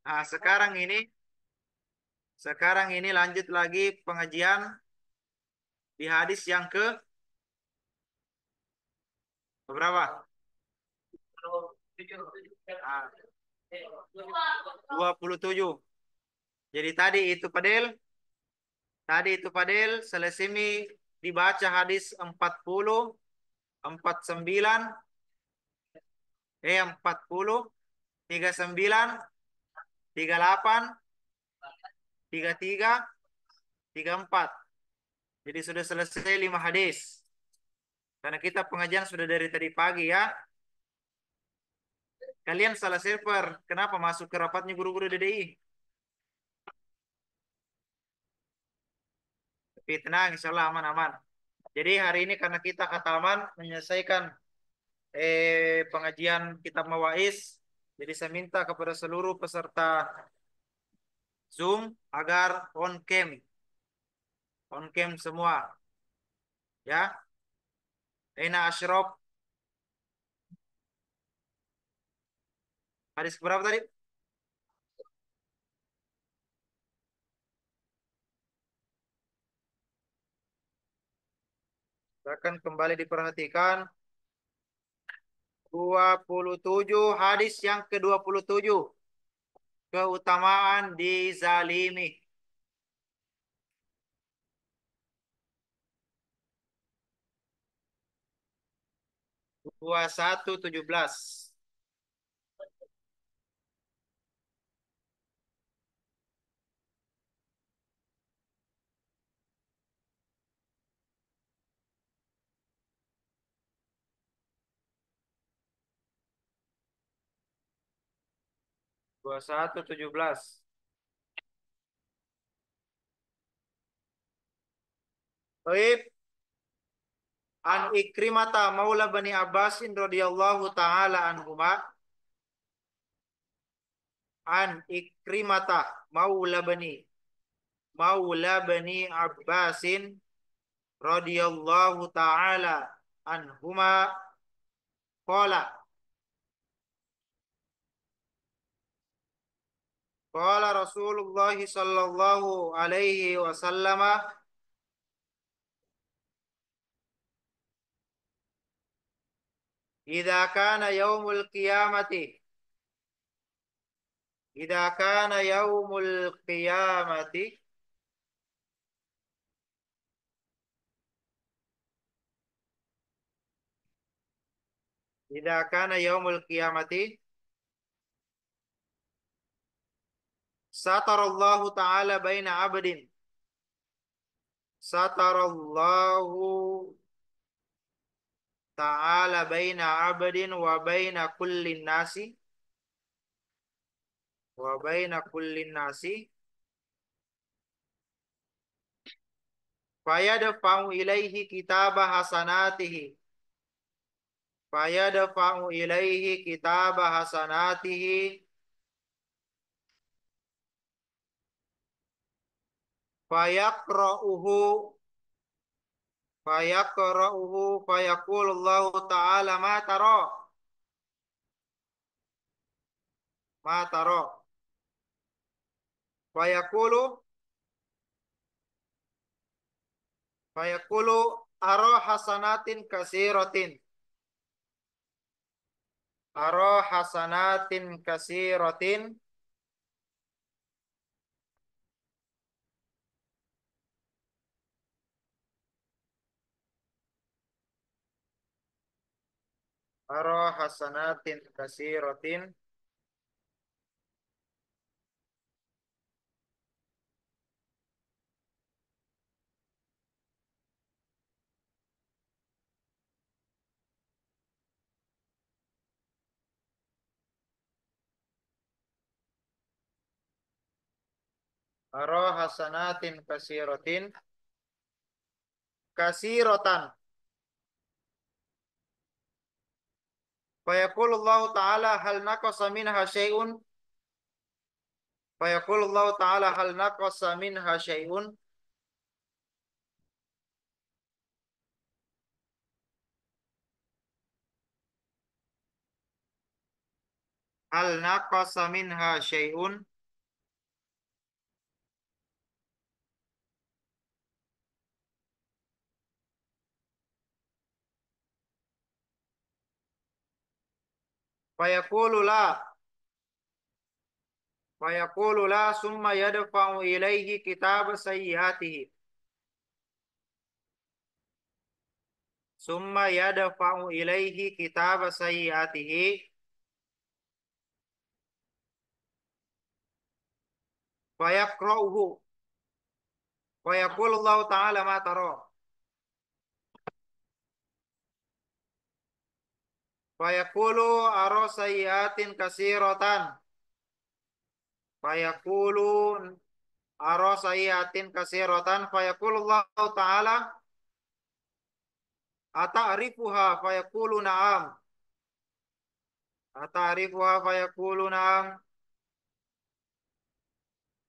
Nah, sekarang ini lanjut lagi pengajian di hadis yang ke berapa? Ah, 27. Jadi tadi itu Padel selesai dibaca hadis 40, 49, 40, 39, 38, 33, 34. Jadi sudah selesai 5 hadis. Karena kita pengajian sudah dari tadi pagi ya. Kalian salah server. Kenapa masuk ke rapatnya guru-guru DDI? Tapi tenang, insya Allah aman-aman. Jadi hari ini karena kita khataman menyelesaikan pengajian kitab Mawais. Jadi saya minta kepada seluruh peserta Zoom agar on cam semua. Ya, Eina Ashraf, hadis berapa tadi? Akan kembali diperhatikan 27 hadis yang ke-27. Keutamaan dizalimi. 2117. 2117. Baik, an Ikrimata maula Bani Abbasin radhiyallahu taala anhuma, an Ikrimata maula Bani Abbasin radhiyallahu taala anhuma qala qala Rasulullah sallallahu alaihi wasallam, idza kana yaumul qiyamati idza kana yaumul qiyamati idza kana yaumul qiyamati satarallahu ta'ala baina abdin satarallahu ta'ala baina abdin wa baina kullin nasi fayadfa'u ilaihi kitaba hasanatihi fayadfa'u ilaihi kitaba hasanatihi fayaqra'uhu fayaqulullahu ta'ala ma taro fayaqulu fayaqulu aro hasanatin kasiratin aro hasanatin kasiratin aro hasanatin kasiratin aro hasanatin kasiratan fayaqulullahu ta'ala hal naqasa minha syai'un fayaqulullahu ta'ala hal naqasa minha syai'un hal naqasa minha syai'un Fayaqulu la. Fayaqulu la summa yadfa'u ilaihi kitab sayyiatihi. Summa yadfa'u ilaihi kitab sayyiatihi. Fayaqra'uhu. Fayaqulu Allah Ta'ala ma tara. Fayaqulu ara sayyiatin kasiratan. Fayaqulu ara sayyiatin kasiratan. Fayaqulu Allah Ta'ala ata'rifuha fayaqulu na'am. Ata'rifuha fayaqulu na'am.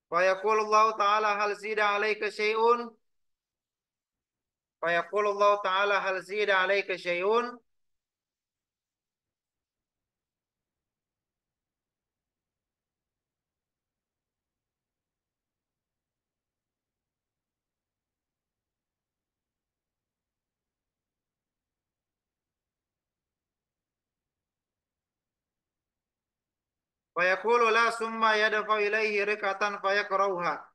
Fayaqulu Allah Ta'ala hal zida 'alaika syai'un. Fayaqulu Allah Ta'ala hal zida 'alaika syai'un. Fayaqulu la summa yadfa ilaihi rikatan fayaqrauha.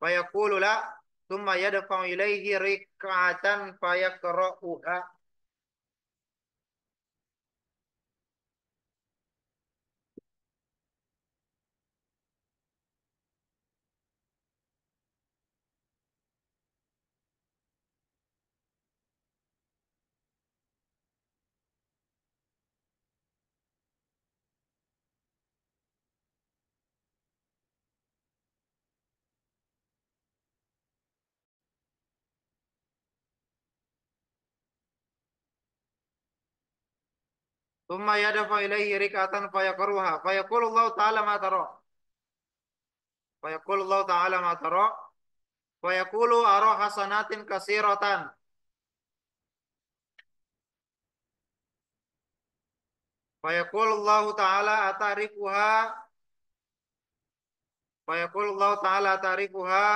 Fayaqulu la summa yadfa ilaihi rikatan fayaqrauha. Summa yadfa ilaihi rikatan fayaqruha. Fayaqulu Allah Ta'ala ma tara. Fayaqulu Allah Ta'ala ma tara. Fayaqulu ara hasanatin kasiratan. Fayaqulu Allah Ta'ala ata'rifuha. Fayaqulu Allah Ta'ala ata'rifuha.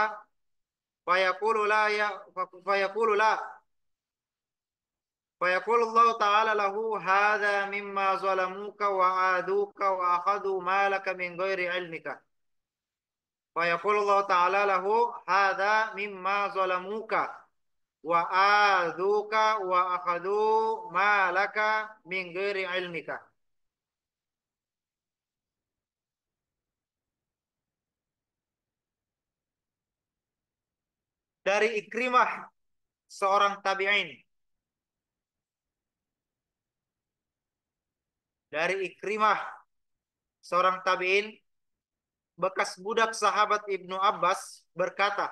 Fayaqulu la ya. Fayaqulu la. Fayaqulu Allah Ta'ala lahu hadha mimma zalamuka wa aduka wa akhadu malaka min ghairi ilmika. Fayaqulu Allah Ta'ala lahu hadha mimma zalamuka wa aduka wa akhadu malaka min ghairi ilmika. Dari Ikrimah seorang tabi'in. Dari Ikrimah seorang tabi'in bekas budak sahabat Ibnu Abbas berkata,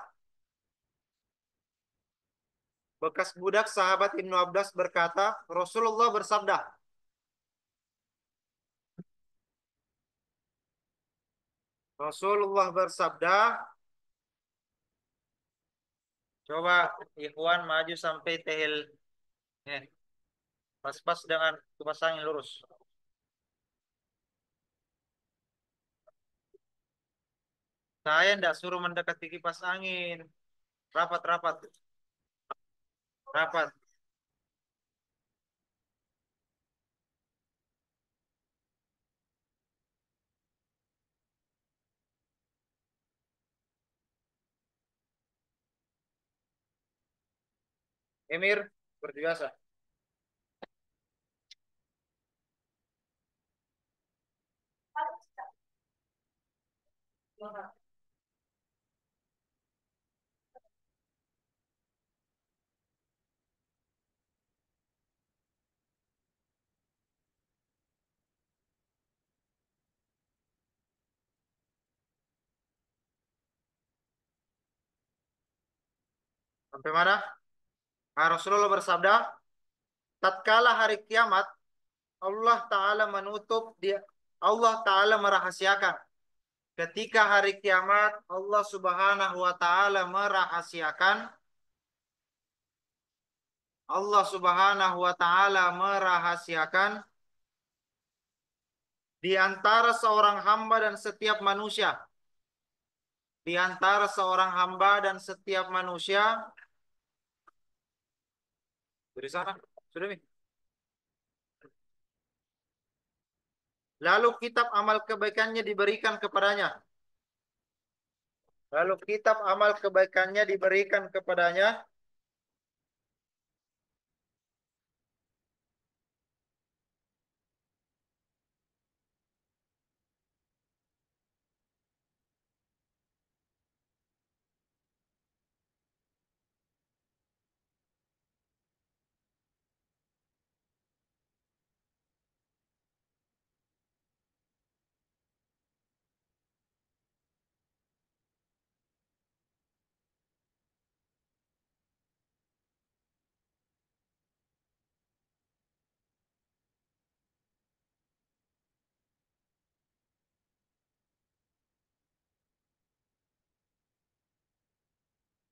bekas budak sahabat Ibnu Abbas berkata, Rasulullah bersabda, Rasulullah bersabda, coba Ikhwan maju sampai tehil, pas-pas dengan kipas angin lurus. Saya tidak suruh mendekati kipas angin, rapat-rapat, rapat. Emir, seperti biasa. Sampai mana? Nah, Rasulullah bersabda, tatkala hari kiamat, Allah Ta'ala menutup dia, Allah Ta'ala merahasiakan. Ketika hari kiamat, Allah Subhanahu wa Ta'ala merahasiakan, Allah Subhanahu wa Ta'ala merahasiakan di antara seorang hamba dan setiap manusia. Di antara seorang hamba dan setiap manusia. Dari sana, sudah nih. Lalu kitab amal kebaikannya diberikan kepadanya. Lalu kitab amal kebaikannya diberikan kepadanya.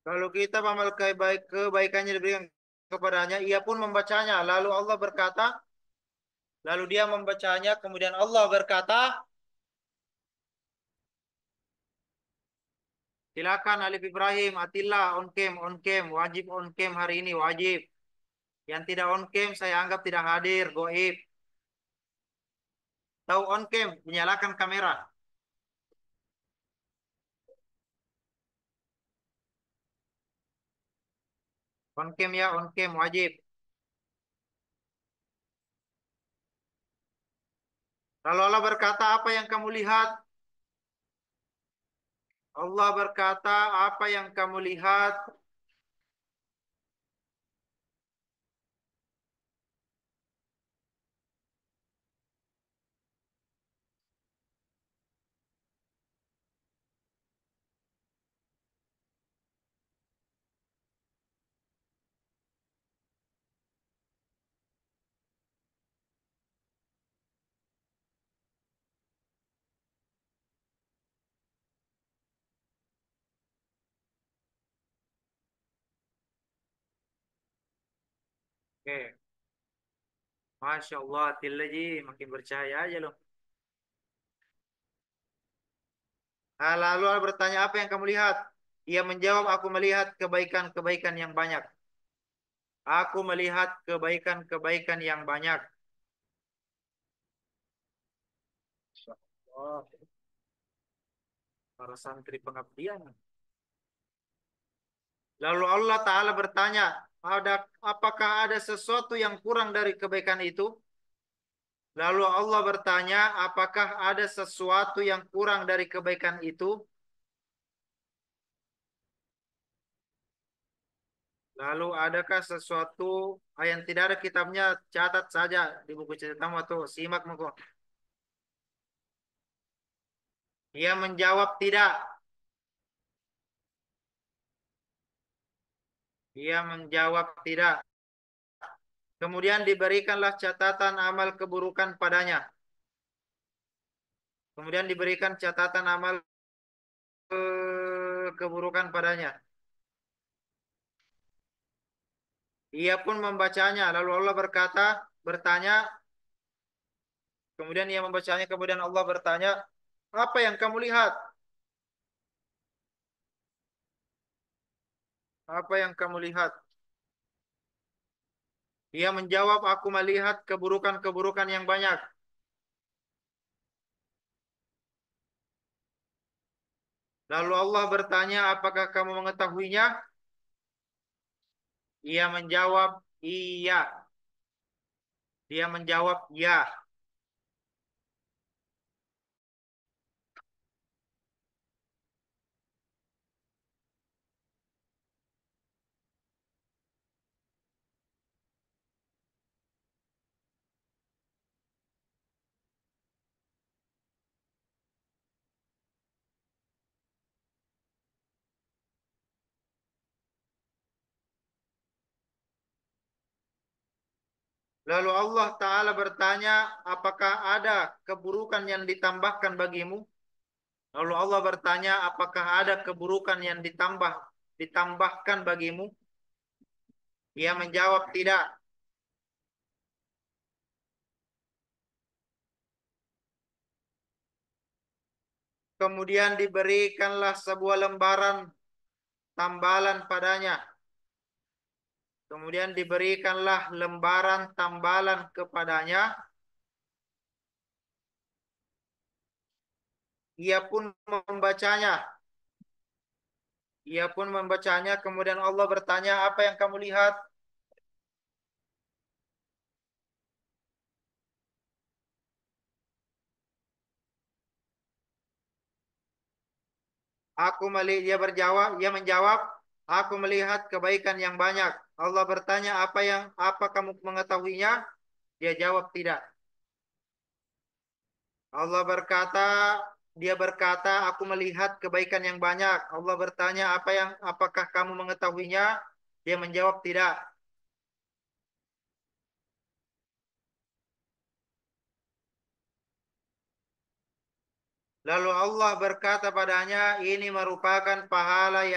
Kalau kitab amal kebaikannya diberikan kepadanya, ia pun membacanya. Lalu Allah berkata, lalu dia membacanya, kemudian Allah berkata, silakan Alif Ibrahim, Atilla, on cam, wajib on cam hari ini, wajib. Yang tidak on cam, saya anggap tidak hadir, goib. Tahu on cam, menyalakan kamera. On cam ya, on cam, wajib. Lalu Allah berkata, apa yang kamu lihat? Allah berkata, apa yang kamu lihat? Oke, Masya Allah, Atilla Ji, makin percaya aja loh. Nah, lalu Allah bertanya, apa yang kamu lihat? Ia menjawab, aku melihat kebaikan-kebaikan yang banyak. Aku melihat kebaikan-kebaikan yang banyak. Masya Allah, para santri pengabdian. Lalu Allah Ta'ala bertanya, apakah ada sesuatu yang kurang dari kebaikan itu? Lalu Allah bertanya, apakah ada sesuatu yang kurang dari kebaikan itu? Lalu adakah sesuatu yang tidak ada kitabnya, catat saja di buku catatan atau simak muka. Ia menjawab tidak. Ia menjawab tidak. Kemudian diberikanlah catatan amal keburukan padanya. Kemudian diberikan catatan amal keburukan padanya. Ia pun membacanya. Lalu Allah bertanya, kemudian ia membacanya, kemudian Allah bertanya, apa yang kamu lihat? Apa yang kamu lihat? Ia menjawab, aku melihat keburukan-keburukan yang banyak. Lalu Allah bertanya, apakah kamu mengetahuinya? Ia menjawab, iya. Dia menjawab, ya. Lalu Allah Ta'ala bertanya, apakah ada keburukan yang ditambahkan bagimu? Lalu Allah bertanya, apakah ada keburukan yang ditambahkan bagimu? Ia menjawab, tidak. Kemudian diberikanlah sebuah lembaran tambalan padanya. Kemudian diberikanlah lembaran tambalan kepadanya. ia pun membacanya. Ia pun membacanya, kemudian Allah bertanya, apa yang kamu lihat? Dia menjawab, aku melihat kebaikan yang banyak. Allah bertanya, apa kamu mengetahuinya? Dia jawab tidak. Allah berkata, dia berkata, aku melihat kebaikan yang banyak. Allah bertanya, apakah kamu mengetahuinya? Dia menjawab tidak. Lalu Allah berkata padanya, ini merupakan pahala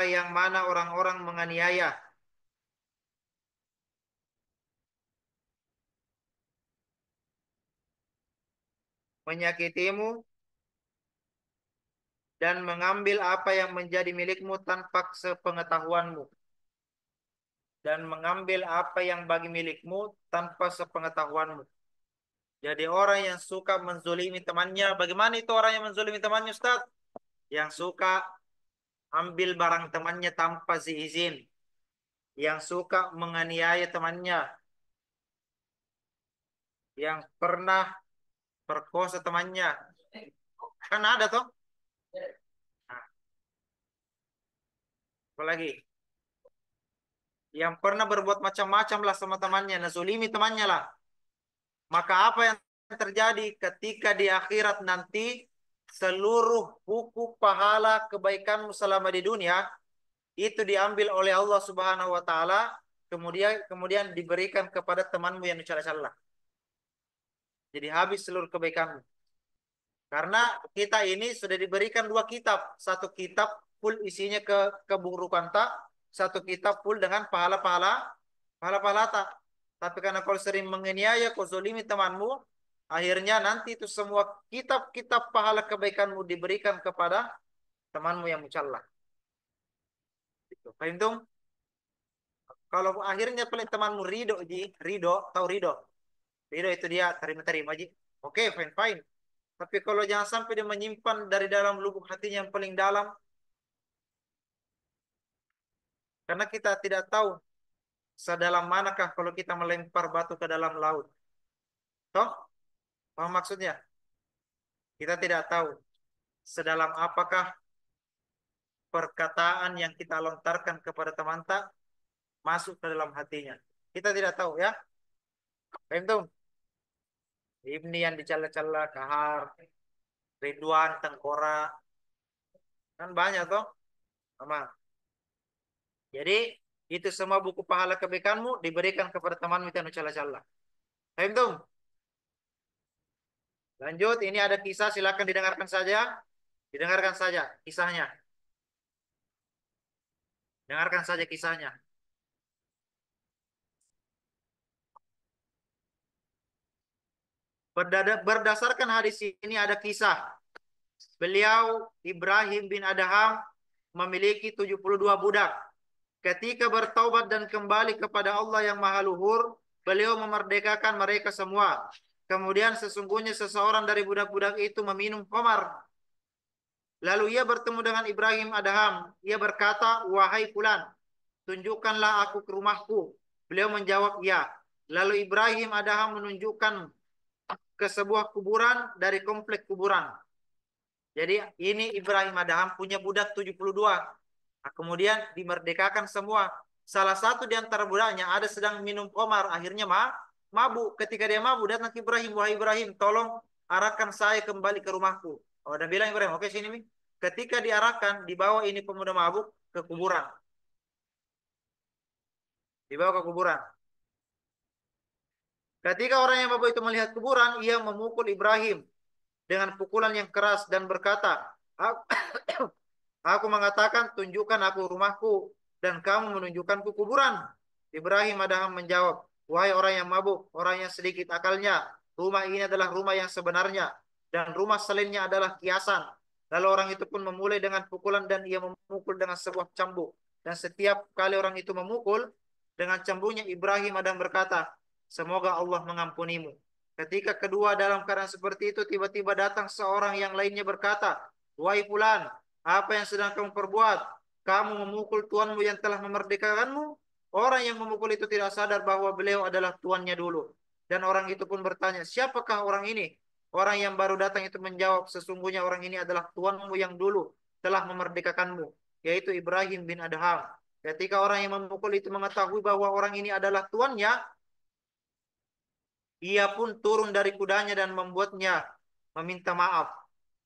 yang mana orang-orang menganiaya, menyakitimu dan mengambil apa yang menjadi milikmu tanpa sepengetahuanmu. Dan mengambil apa yang bagi milikmu tanpa sepengetahuanmu. Jadi orang yang suka menzolimi temannya, bagaimana itu orang yang menzolimi temannya, Ustaz? Yang suka ambil barang temannya tanpa seizin, yang suka menganiaya temannya, yang pernah perkosa temannya. Kan ada toh? Nah, apalagi yang pernah berbuat macam-macam lah sama temannya, nazulimi temannya lah. Maka apa yang terjadi ketika di akhirat nanti seluruh buku pahala kebaikanmu selama di dunia itu diambil oleh Allah Subhanahu wa taala, kemudian diberikan kepada temanmu yang mencela-cela. Jadi habis seluruh kebaikanmu. Karena kita ini sudah diberikan dua kitab, satu kitab full isinya keburukan tak, satu kitab full dengan pahala-pahala tak. Tapi karena kau sering menganiaya, kau zolimi temanmu, akhirnya nanti itu semua kitab-kitab pahala kebaikanmu diberikan kepada temanmu yang mencela. Gitu. Paham tuh? Kalau akhirnya paling temanmu ridho, tahu ridho. Ridho itu dia terima-terima, Ji. Oke, fine, fine. Tapi kalau jangan sampai dia menyimpan dari dalam lubuk hatinya yang paling dalam, karena kita tidak tahu sedalam manakah kalau kita melempar batu ke dalam laut. Toh, paham maksudnya? Kita tidak tahu sedalam apakah perkataan yang kita lontarkan kepada teman tak masuk ke dalam hatinya. Kita tidak tahu ya. Paham tuh? Ibni yang dicela-cela, Kahar, Ridwan, Tengkora, kan banyak toh. Sama. Jadi itu semua buku pahala kebaikanmu diberikan kepada temanmu yang mencela-cela. Paham tuh? Lanjut, ini ada kisah, silakan didengarkan saja. Didengarkan saja kisahnya. Dengarkan saja kisahnya. Berdasarkan hadis ini ada kisah. Beliau Ibrahim bin Adham memiliki 72 budak. Ketika bertaubat dan kembali kepada Allah yang Maha Luhur, beliau memerdekakan mereka semua. Kemudian sesungguhnya seseorang dari budak-budak itu meminum khamar. Lalu ia bertemu dengan Ibrahim Adham. Ia berkata, wahai fulan, tunjukkanlah aku ke rumahku. Beliau menjawab, ya. Lalu Ibrahim Adham menunjukkan ke sebuah kuburan dari komplek kuburan. Jadi ini Ibrahim Adham punya budak 72. Nah, kemudian dimerdekakan semua. Salah satu di antara budaknya ada sedang minum khamar, akhirnya mabuk. Ketika dia mabuk datang ke Ibrahim, wahai Ibrahim, tolong arahkan saya kembali ke rumahku. Oh, dan bilang Ibrahim, oke sini Mi. Ketika diarahkan, dibawa ini pemuda mabuk ke kuburan. Dibawa ke kuburan. Ketika orang yang mabuk itu melihat kuburan, ia memukul Ibrahim dengan pukulan yang keras dan berkata, aku mengatakan, tunjukkan aku rumahku, dan kamu menunjukkanku kuburan. Ibrahim Adham menjawab, wahai orang yang mabuk, orang yang sedikit akalnya, rumah ini adalah rumah yang sebenarnya, dan rumah selainnya adalah kiasan. Lalu orang itu pun memulai dengan pukulan dan ia memukul dengan sebuah cambuk. Dan setiap kali orang itu memukul, dengan cambuknya Ibrahim Adham berkata, semoga Allah mengampunimu. Ketika kedua dalam keadaan seperti itu, tiba-tiba datang seorang yang lainnya berkata, "Wahai fulan, apa yang sedang kamu perbuat? Kamu memukul tuanmu yang telah memerdekakanmu?" Orang yang memukul itu tidak sadar bahwa beliau adalah tuannya dulu. Dan orang itu pun bertanya, "Siapakah orang ini?" Orang yang baru datang itu menjawab, "Sesungguhnya orang ini adalah tuanmu yang dulu telah memerdekakanmu, yaitu Ibrahim bin Adham." Ketika orang yang memukul itu mengetahui bahwa orang ini adalah tuannya, ia pun turun dari kudanya dan membuatnya meminta maaf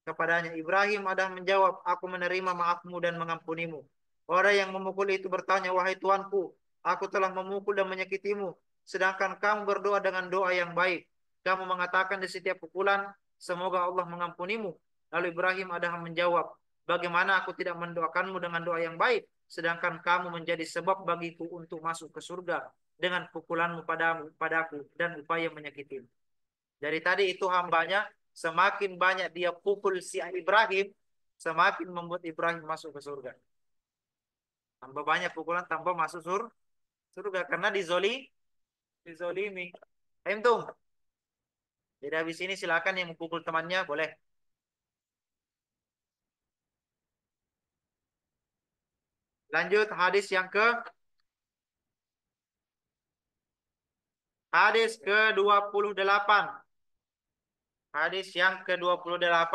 kepadanya. Ibrahim ada menjawab, "Aku menerima maafmu dan mengampunimu." Orang yang memukul itu bertanya, "Wahai tuanku, aku telah memukul dan menyakitimu, sedangkan kamu berdoa dengan doa yang baik. Kamu mengatakan di setiap pukulan, semoga Allah mengampunimu." Lalu Ibrahim ada menjawab, "Bagaimana aku tidak mendoakanmu dengan doa yang baik, sedangkan kamu menjadi sebab bagiku untuk masuk ke surga dengan pukulanmu padaku dan upaya menyakitimu." Dari tadi itu hambanya, semakin banyak dia pukul si Ibrahim, semakin membuat Ibrahim masuk ke surga. Tambah banyak pukulan, tambah masuk surga karena dizolimi. Entum. Jadi habis ini silakan yang memukul temannya boleh. Lanjut hadis ke-28. Hadis yang ke-28.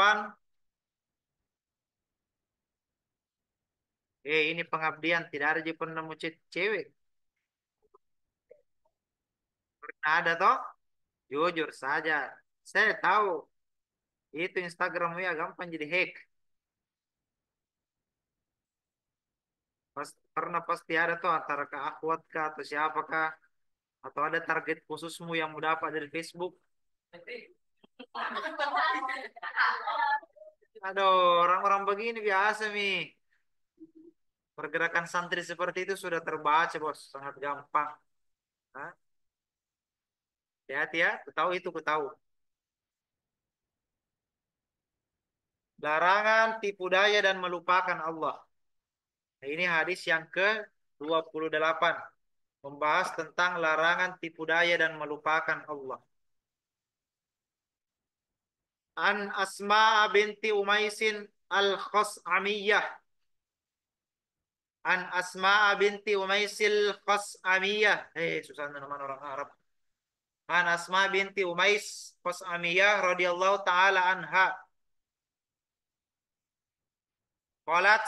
Ini pengabdian, tidak ada yang pernah nemu cewek. Pernah ada toh? Jujur saja. Saya tahu itu Instagrammu ya gampang jadi hack. Pernah pasti ada tuh antara ke akhwat kah atau siapakah atau ada target khususmu yang mau dapat dari Facebook. Aduh, orang-orang begini biasa mi. Pergerakan santri seperti itu sudah terbaca bos, sangat gampang. Hah? Hati-hati ya, ku tahu itu, ku tahu. Larangan tipu daya dan melupakan Allah. Nah, ini hadis yang ke-28. Membahas tentang larangan tipu daya dan melupakan Allah. An Asma binti Umaisin al-Khas'amiyah. An Asma binti Umaisil Khas'amiyah. Susah nama orang Arab. An Asma binti Umais Khas'amiyah radhiyallahu taala anha. Qalat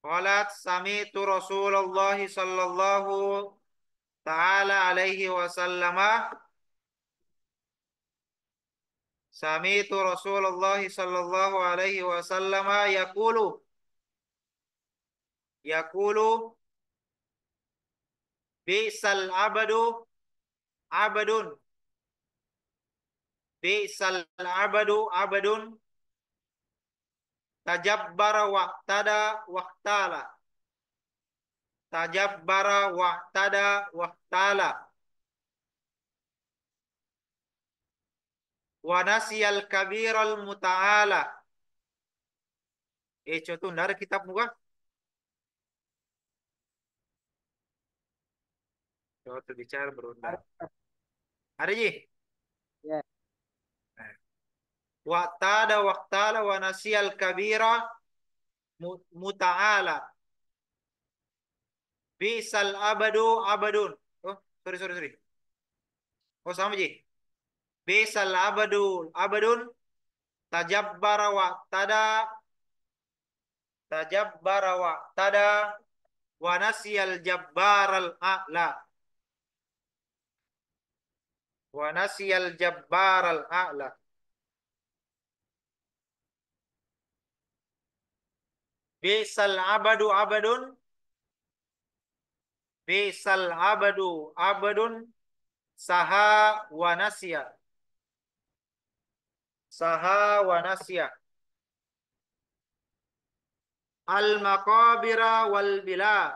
qalat sami'tu Rasulullah sallallahu taala alaihi wasallam. Sami'tu Rasulullah sallallahu alaihi wasallam yaqulu bi'sal abadu abadun bi'sal abadu abadun tajabbara waqtada waqtala tajabbara waqtada waqtala wa nasiyal kabiral muta'ala. Contoh dari kitab muka. Contoh bicara berundang. Ada ji? Ya, Waqtada waqtala wa nasiyal kabira muta'ala. Bisal abadu abadun. Oh, sorry, sorry, sorry. Oh, sama ji. Bisal abadu abadun tajabbara waqtada tajabbara waqtada wa nasiyal jabbaral a'la. Wa nasiyal jabbaral a'la. Bisal abadu abadun. Bisal abadu abadun saha wa nasya. Saha wa nasya. Al maqabira wal bila.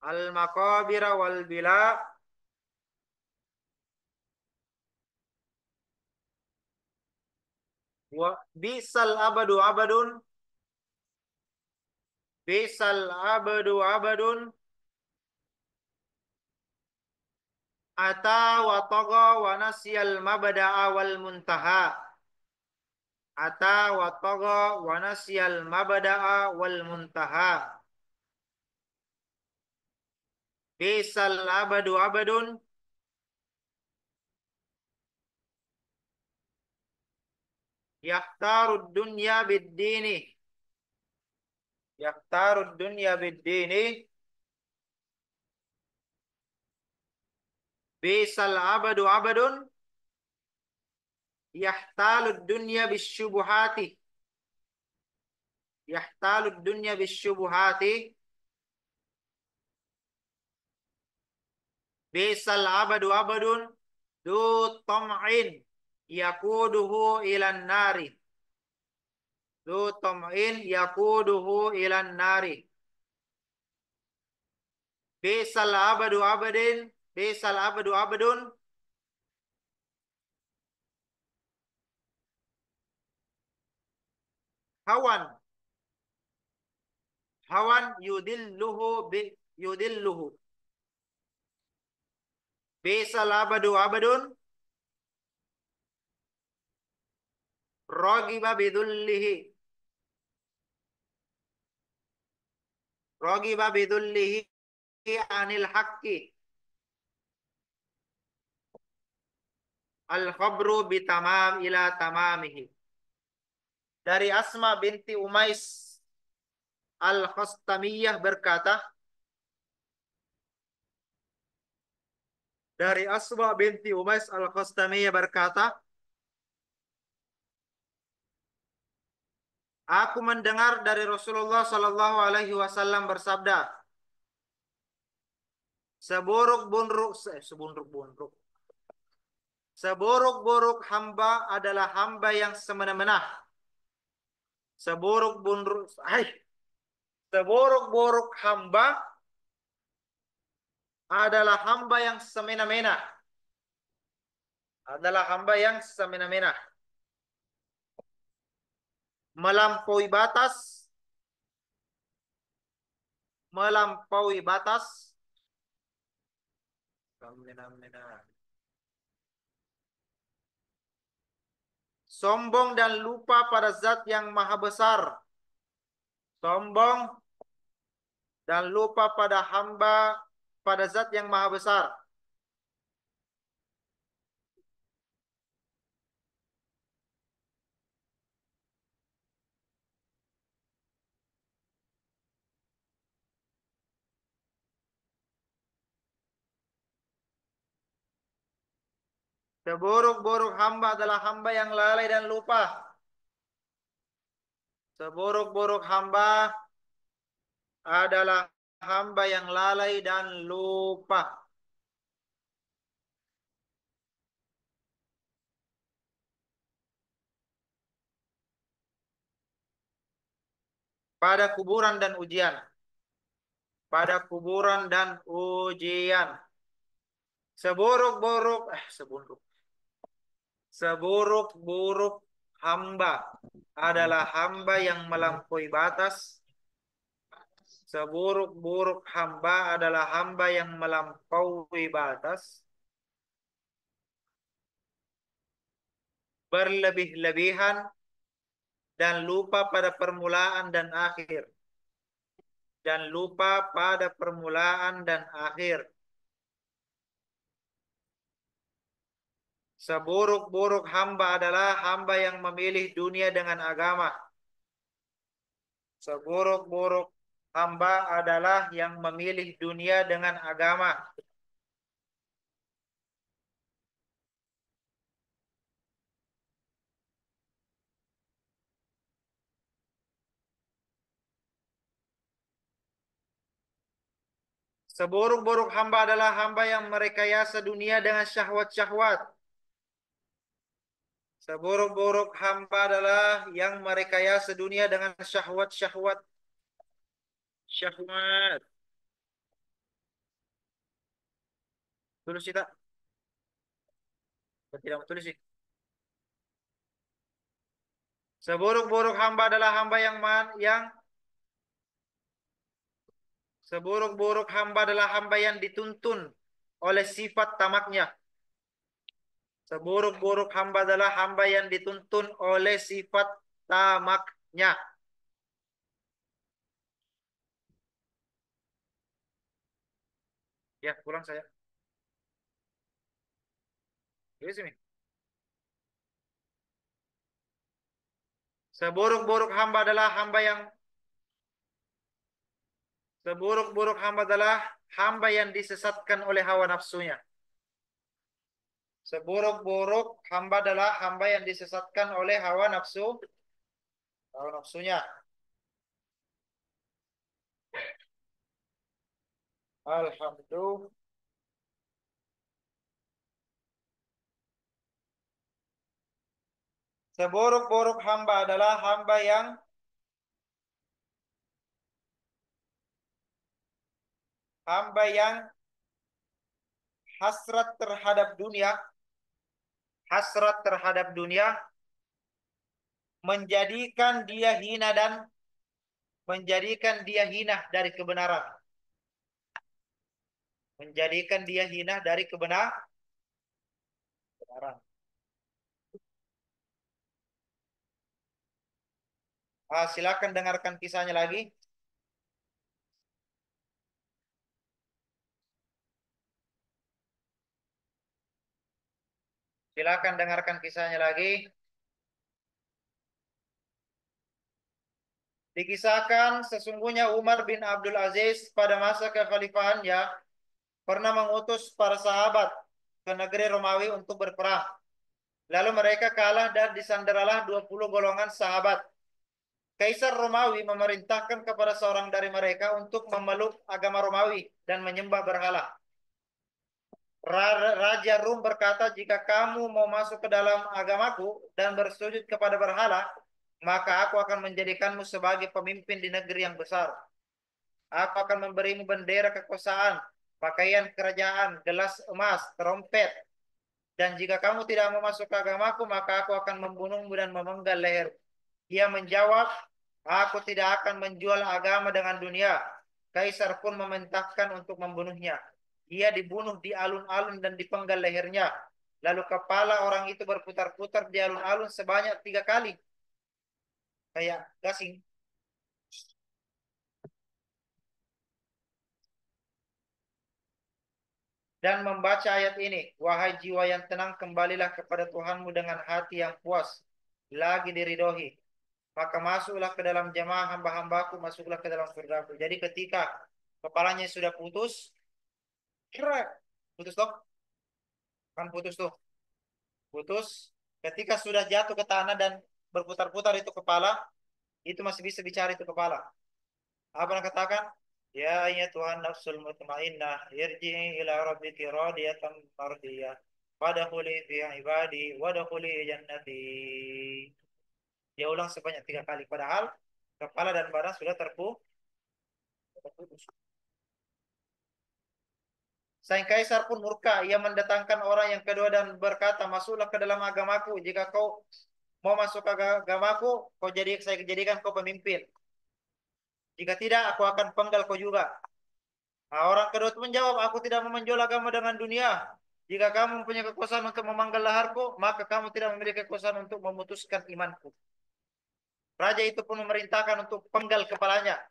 Al maqabira wal bila. Wa bisal abadu abadun Bisal abadu abadun ata wa togo wa nasyal mabda'a wal muntaha. Ata wa togo wa nasyal mabda'a wal muntaha. Bisal abadu abadun yahtarud dunya bid-dini. Yahtarud dunya bid-dini. Bisal abadu abadun yahtalud dunya bisyubuhati. Yahtalud dunya bisyubuhati. Bisal abadu abadun du tam'in yakuduhu ilan nari. Du tam'in yakuduhu ilan nari. Bisal abadu abadin. Bisal abadu abadun hawan. Hawan yudilluhu bi yudilluhu. Bisal abadu abadun ragiba bidullihi. Ragiba bidullihi anil haqqi. Al khabru bitamam ila tamamihi. Dari Asma binti Umais Al-Khastamiyah berkata, dari Asma binti Umais Al-Khastamiyah berkata, aku mendengar dari Rasulullah Shallallahu Alaihi Wasallam bersabda, seburuk-buruk seburuk-buruk hamba adalah hamba yang semena-mena. Seburuk-buruk seburuk-buruk hamba adalah hamba yang semena-mena. Adalah hamba yang semena-mena. Melampaui batas, melampaui batas, semena-mena. Sombong dan lupa pada zat yang maha besar. Sombong dan lupa pada hamba, pada zat yang maha besar. Seburuk-buruk hamba adalah hamba yang lalai dan lupa. Seburuk-buruk hamba adalah hamba yang lalai dan lupa. Pada kuburan dan ujian. Pada kuburan dan ujian. Seburuk-buruk, seburuk-buruk hamba adalah hamba yang melampaui batas. Seburuk-buruk hamba adalah hamba yang melampaui batas. Berlebih-lebihan dan lupa pada permulaan dan akhir. Dan lupa pada permulaan dan akhir. Seburuk-buruk hamba adalah hamba yang memilih dunia dengan agama. Seburuk-buruk hamba adalah yang memilih dunia dengan agama. Seburuk-buruk hamba adalah hamba yang merekayasa dunia dengan syahwat-syahwat. Seburuk-buruk hamba adalah yang merekayasa dunia dengan syahwat-syahwat. Syahwat. Tulis kita. Tidak tulis sih. Seburuk-buruk hamba adalah hamba yang Seburuk-buruk hamba adalah hamba yang dituntun oleh sifat tamaknya. Seburuk-buruk hamba adalah hamba yang dituntun oleh sifat tamaknya. Ya, pulang saya. Ini sini. Seburuk-buruk hamba adalah hamba yang seburuk-buruk hamba adalah hamba yang disesatkan oleh hawa nafsunya. Seburuk-buruk hamba adalah hamba yang disesatkan oleh hawa nafsunya. Alhamdulillah. Seburuk-buruk hamba adalah hamba yang hasrat terhadap dunia, hasrat terhadap dunia menjadikan dia hina dan menjadikan dia hina dari kebenaran. Menjadikan dia hina dari kebenaran. Silakan dengarkan kisahnya lagi. Silakan dengarkan kisahnya lagi. Dikisahkan sesungguhnya Umar bin Abdul Aziz pada masa kekhalifahannya pernah mengutus para sahabat ke negeri Romawi untuk berperang. Lalu mereka kalah dan disanderalah 20 golongan sahabat. Kaisar Romawi memerintahkan kepada seorang dari mereka untuk memeluk agama Romawi dan menyembah berhala. Raja Rum berkata, jika kamu mau masuk ke dalam agamaku dan bersujud kepada berhala, maka aku akan menjadikanmu sebagai pemimpin di negeri yang besar. Aku akan memberimu bendera kekuasaan, pakaian kerajaan, gelas emas, trompet. Dan jika kamu tidak mau masuk ke agamaku, maka aku akan membunuhmu dan memenggal leher. Dia menjawab, aku tidak akan menjual agama dengan dunia. Kaisar pun memerintahkan untuk membunuhnya. Dia dibunuh di alun-alun dan dipenggal lehernya. Lalu kepala orang itu berputar-putar di alun-alun sebanyak 3 kali. Kayak gasing. Dan membaca ayat ini, wahai jiwa yang tenang, kembalilah kepada Tuhanmu dengan hati yang puas, lagi diridhoi. Maka masuklah ke dalam jamaah hamba-hambaku, masuklah ke dalam surgaku. Jadi ketika kepalanya sudah putus, kira putus toh, kan putus tuh, putus. Ketika sudah jatuh ke tanah dan berputar-putar itu kepala, itu masih bisa bicara itu kepala. Apa yang katakan? Ya ya Tuhan nafsul mutmainnah, irji'i ila rabbiki radiyatan mardiyah. Fadkhuli fi ibadi wadkhuli jannati. Dia ulang sebanyak 3 kali. Padahal kepala dan badan sudah terputus. Sang kaisar pun murka. Ia mendatangkan orang yang kedua dan berkata, masuklah ke dalam agamaku. Jika kau mau masuk ke agamaku, saya jadikan kau pemimpin. Jika tidak, aku akan penggal kau juga. Nah, orang kedua itu menjawab, aku tidak mau menjual agama dengan dunia. Jika kamu mempunyai kekuasaan untuk memanggal leherku, maka kamu tidak memiliki kekuasaan untuk memutuskan imanku. Raja itu pun memerintahkan untuk penggal kepalanya.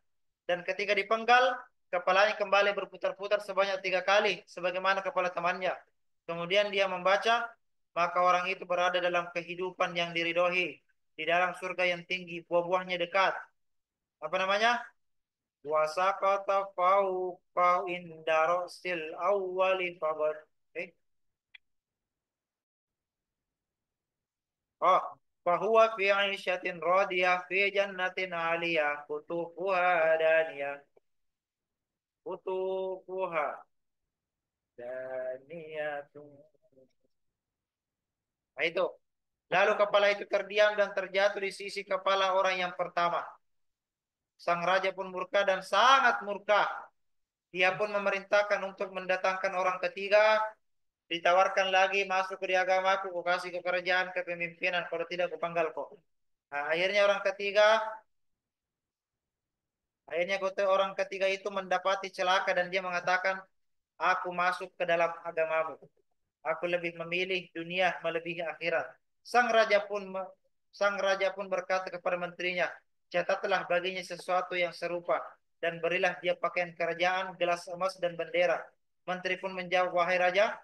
Dan ketika dipenggal, kepalanya kembali berputar-putar sebanyak 3 kali, sebagaimana kepala temannya. Kemudian dia membaca, maka orang itu berada dalam kehidupan yang diridhoi, di dalam surga yang tinggi, buah-buahnya dekat. Apa namanya? Wasaqata fauqa inda sil awwali fagad. Eh? Oh, fahuwa fi 'isyatin radiyah fi jannatin 'aliyah qutufuha daniyah. Qutufuha daniyatun. Nah, itu. Lalu kepala itu terdiam dan terjatuh di sisi kepala orang yang pertama. Sang raja pun murka dan sangat murka. Dia pun memerintahkan untuk mendatangkan orang ketiga. Ditawarkan lagi, masuk ke agamaku, ku kasih ke kerajaan, kepemimpinan. Kalau tidak, ku panggal kok. Nah, Akhirnya orang ketiga itu mendapati celaka dan dia mengatakan, aku masuk ke dalam agamamu. Aku lebih memilih dunia melebihi akhirat. Sang raja pun berkata kepada menterinya, catatlah baginya sesuatu yang serupa dan berilah dia pakaian kerajaan, gelas emas dan bendera. Menteri pun menjawab, wahai raja,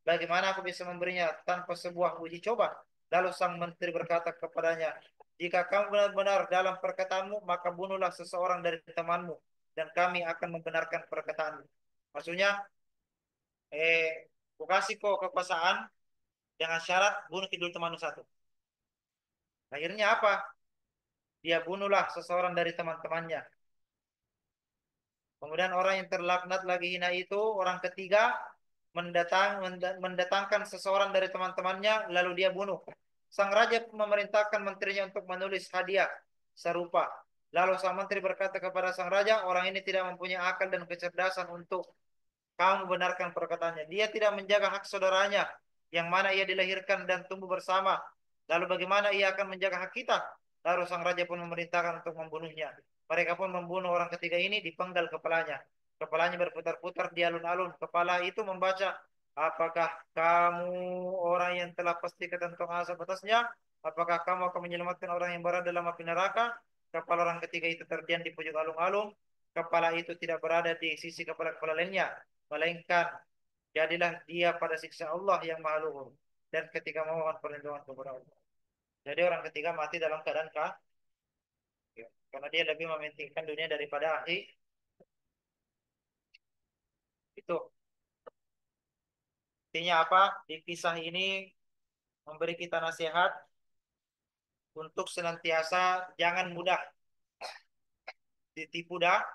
bagaimana aku bisa memberinya tanpa sebuah uji coba? Lalu sang menteri berkata kepadanya, jika kamu benar-benar dalam perkataanmu, maka bunuhlah seseorang dari temanmu, dan kami akan membenarkan perkataanmu. Maksudnya, aku kasih kau kekuasaan dengan syarat bunuh kidul temanmu satu. Akhirnya apa? Dia bunuhlah seseorang dari teman-temannya. Kemudian orang yang terlaknat lagi hina itu, orang ketiga, mendatangkan seseorang dari teman-temannya, lalu dia bunuh. Sang raja memerintahkan menterinya untuk menulis hadiah serupa. Lalu sang menteri berkata kepada sang raja, orang ini tidak mempunyai akal dan kecerdasan untuk kamu benarkan perkataannya. Dia tidak menjaga hak saudaranya, yang mana ia dilahirkan dan tumbuh bersama. Lalu bagaimana ia akan menjaga hak kita? Lalu sang raja pun memerintahkan untuk membunuhnya. Mereka pun membunuh orang ketiga ini, dipenggal kepalanya. Kepalanya berputar-putar di alun-alun. Kepala itu membaca, apakah kamu orang yang telah pasti ketentuan azab atasnya? Apakah kamu akan menyelamatkan orang yang berada dalam api neraka? Kepala orang ketiga itu terdiam di pojok alun-alun. Kepala itu tidak berada di sisi kepala-kepala lainnya, melainkan jadilah dia pada siksa Allah yang maha luhur dan ketika memohon perlindungan kepada Allah. Jadi orang ketiga mati dalam keadaan karena dia lebih mementingkan dunia daripada akhir. Itu artinya apa? Di kisah ini memberi kita nasihat untuk senantiasa jangan mudah ditipu dah.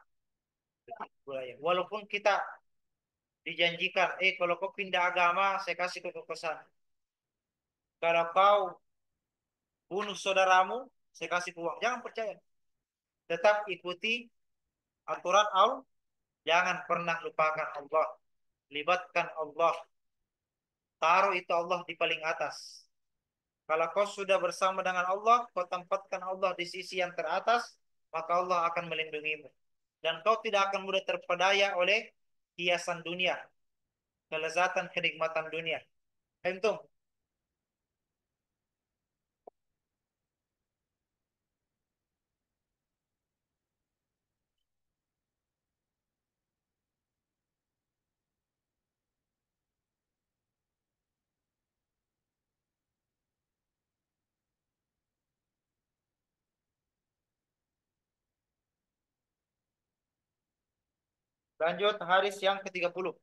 Walaupun kita dijanjikan, kalau kau pindah agama, saya kasih kau kesan. Kalau kau bunuh saudaramu, saya kasih uang. Jangan percaya. Tetap ikuti aturan Allah. Jangan pernah lupakan Allah. Libatkan Allah. Taruh itu Allah di paling atas. Kalau kau sudah bersama dengan Allah, kau tempatkan Allah di sisi yang teratas, maka Allah akan melindungimu. Dan kau tidak akan mudah terpedaya oleh hiasan dunia, kelezatan, kenikmatan dunia. Entum, lanjut hadis yang ke-30.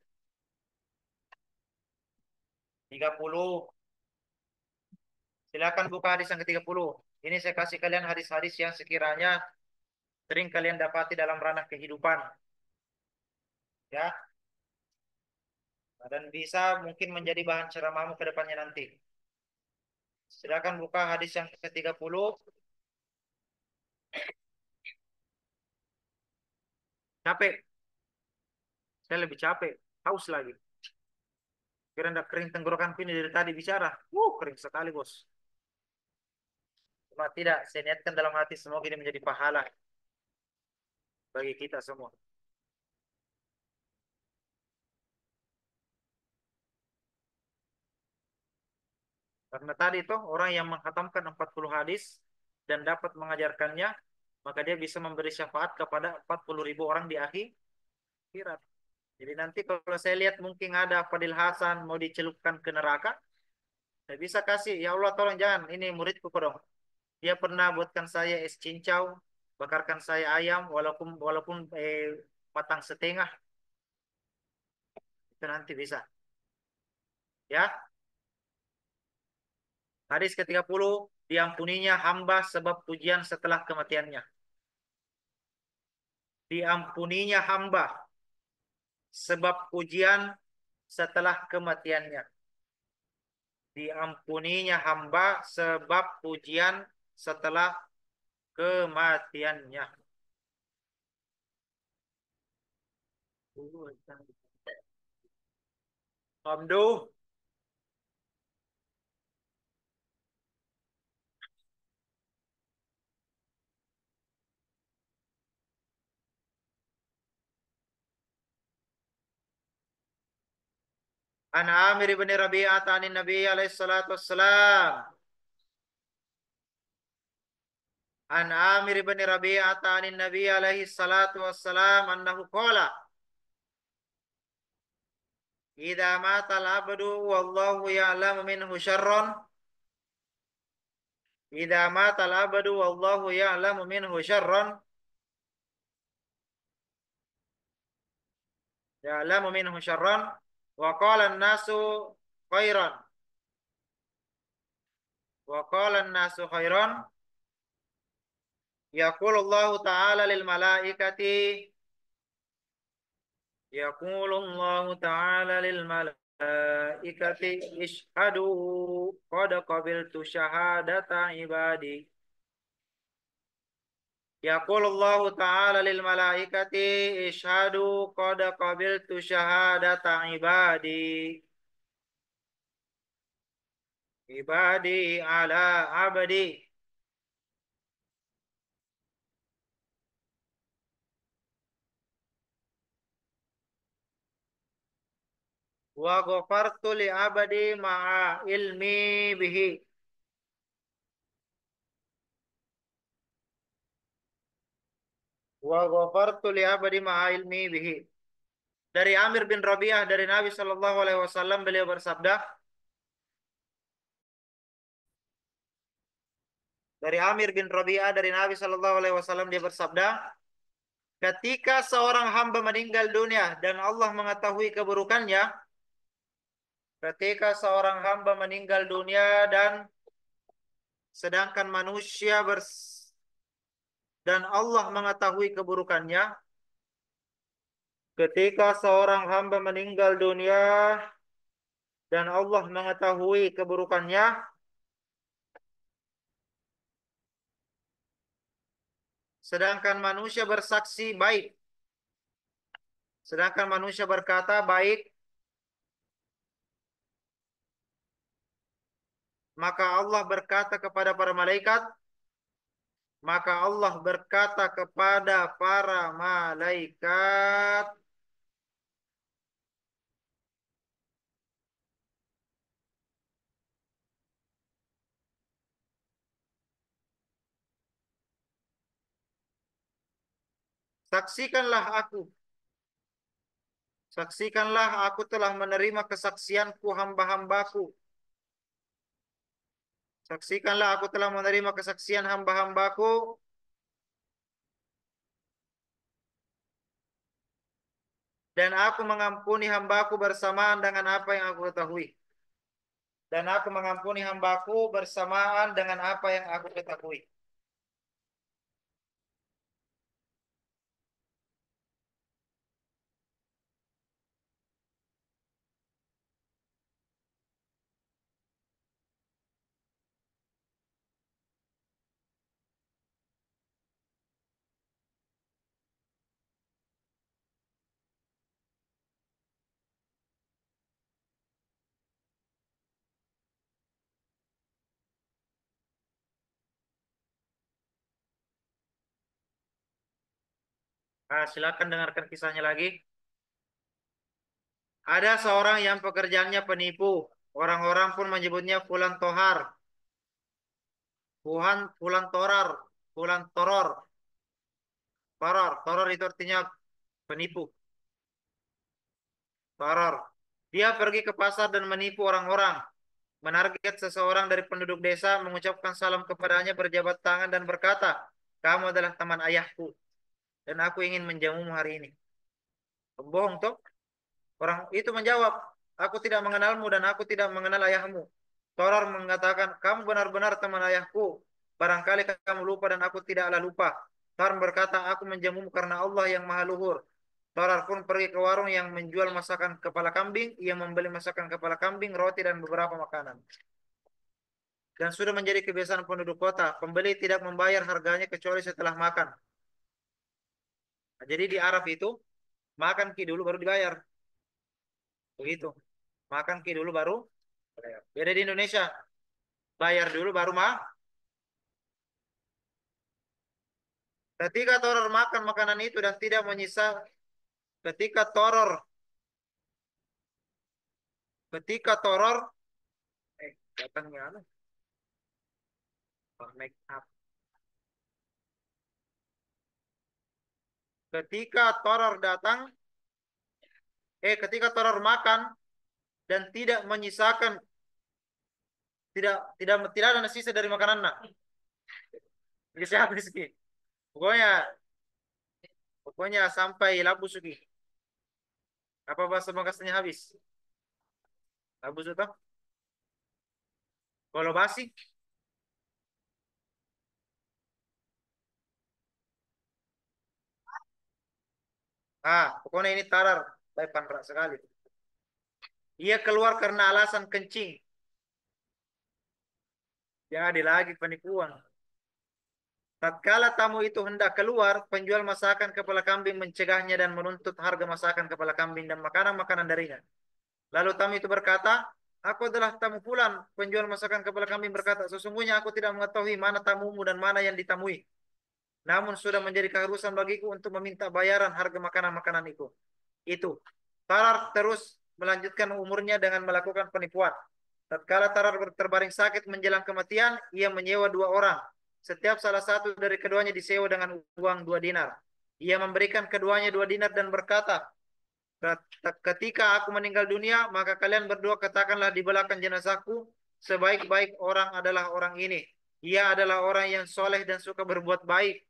30. Silakan buka hadis yang ke-30. Ini saya kasih kalian hadis-hadis yang sekiranya sering kalian dapati dalam ranah kehidupan. Ya, dan bisa mungkin menjadi bahan ceramahmu ke depannya nanti. Silakan buka hadis yang ke-30. Capek, saya lebih capek, haus lagi. Kira ndak kering tenggorokanku ini dari tadi bicara. Kering sekali, Bos. Cuma tidak, saya niatkan dalam hati semoga ini menjadi pahala bagi kita semua. Karena tadi itu orang yang menghatamkan 40 hadis dan dapat mengajarkannya, maka dia bisa memberi syafaat kepada 40 ribu orang di akhirat. Jadi nanti kalau saya lihat mungkin ada Fadil Hasan mau dicelupkan ke neraka, saya bisa kasih, ya Allah tolong jangan, ini muridku kok dong. Dia pernah buatkan saya es cincau, bakarkan saya ayam, walaupun walaupun matang setengah, itu nanti bisa. Ya, hadis ke-30, diampuninya hamba sebab pujian setelah kematiannya. Diampuninya hamba sebab pujian setelah kematiannya. Diampuninya hamba sebab pujian setelah kematiannya. Hamdu. An Amir bin Rabi'ah an Nabi alaihi salatu wassalam. An Amir bin Rabi'ah an Nabi alaihi salatu wassalam annahu qala idza mata al-abdu wallahu ya'lamu minhu syarran idza mata al-abdu wallahu ya'lamu minhu syarran ya'lamu minhu syarran wa qala an-nasu khairan wa qala an-nasu khairan yaqulullahu ta'ala lil malaikati yaqulullahu ta'ala lil malaikati ishhadu qad qabiltu syahadata ibadi yaqulullahu ta'ala lil malaikati ishhadu qad qabiltu syahadata ibadi ala abdi wa ghafartu li abadi ma'a ilmi bihi wa ghafartu li abadi ma'a ilmi bihi. Dari Amir bin Rabi'ah dari Nabi Shallallahu alaihi wasallam beliau bersabda, dari Amir bin Rabi'ah dari Nabi Shallallahu alaihi wasallam dia bersabda, ketika seorang hamba meninggal dunia dan Allah mengetahui keburukannya, ketika seorang hamba meninggal dunia dan sedangkan manusia dan Allah mengetahui keburukannya, ketika seorang hamba meninggal dunia dan Allah mengetahui keburukannya, sedangkan manusia bersaksi baik, sedangkan manusia berkata baik, maka Allah berkata kepada para malaikat, maka Allah berkata kepada para malaikat, saksikanlah aku, saksikanlah aku telah menerima kesaksianku hamba-hambaku. Saksikanlah aku telah menerima kesaksian hamba-hambaku dan aku mengampuni hambaku bersamaan dengan apa yang aku ketahui. Dan aku mengampuni hambaku bersamaan dengan apa yang aku ketahui. Nah, silakan dengarkan kisahnya lagi. Ada seorang yang pekerjaannya penipu. Orang-orang pun menyebutnya Fulan Tohar. Fulan Torar. Fulan Toror. Toror. Toror itu artinya penipu. Toror. Dia pergi ke pasar dan menipu orang-orang. Menarget seseorang dari penduduk desa, mengucapkan salam kepadanya, berjabat tangan dan berkata, kamu adalah teman ayahku. Dan aku ingin menjamumu hari ini. Pembohong toh? Orang itu menjawab, aku tidak mengenalmu dan aku tidak mengenal ayahmu. Torar mengatakan, kamu benar-benar teman ayahku. Barangkali kamu lupa dan aku tidaklah lupa. Torar berkata, aku menjamumu karena Allah yang maha luhur. Torar pun pergi ke warung yang menjual masakan kepala kambing. Ia membeli masakan kepala kambing, roti dan beberapa makanan. Dan sudah menjadi kebiasaan penduduk kota, pembeli tidak membayar harganya kecuali setelah makan. Nah, jadi di Arab itu, makan ki dulu baru dibayar. Begitu. Makan ki dulu baru bayar. Beda di Indonesia. Bayar dulu baru ketika Toror makan makanan itu dan tidak menyisa, ketika Toror Ketika teror datangnya make up. Ketika teror datang, ketika teror makan dan tidak menyisakan, tidak ada sisa dari makanan nak. Siapa sih? Pokoknya pokoknya sampai labu sugi. Apa bahasa Makassarnya habis? Labu itu. Kalau basi, pokoknya ini tarar, baik panrak sekali. Ia keluar karena alasan kencing. Jadi lagi penipuan. Tatkala tamu itu hendak keluar, penjual masakan kepala kambing mencegahnya dan menuntut harga masakan kepala kambing dan makanan-makanan darinya. Lalu tamu itu berkata, aku adalah tamu fulan. Penjual masakan kepala kambing berkata, sesungguhnya aku tidak mengetahui mana tamumu dan mana yang ditamui. Namun sudah menjadi keharusan bagiku untuk meminta bayaran harga makanan-makanan itu. Itu. Tarar terus melanjutkan umurnya dengan melakukan penipuan. Tatkala Tarar terbaring sakit menjelang kematian, ia menyewa dua orang. Setiap salah satu dari keduanya disewa dengan uang 2 dinar. Ia memberikan keduanya 2 dinar dan berkata, ketika aku meninggal dunia, maka kalian berdua katakanlah di belakang jenazahku, sebaik-baik orang adalah orang ini. Ia adalah orang yang soleh dan suka berbuat baik.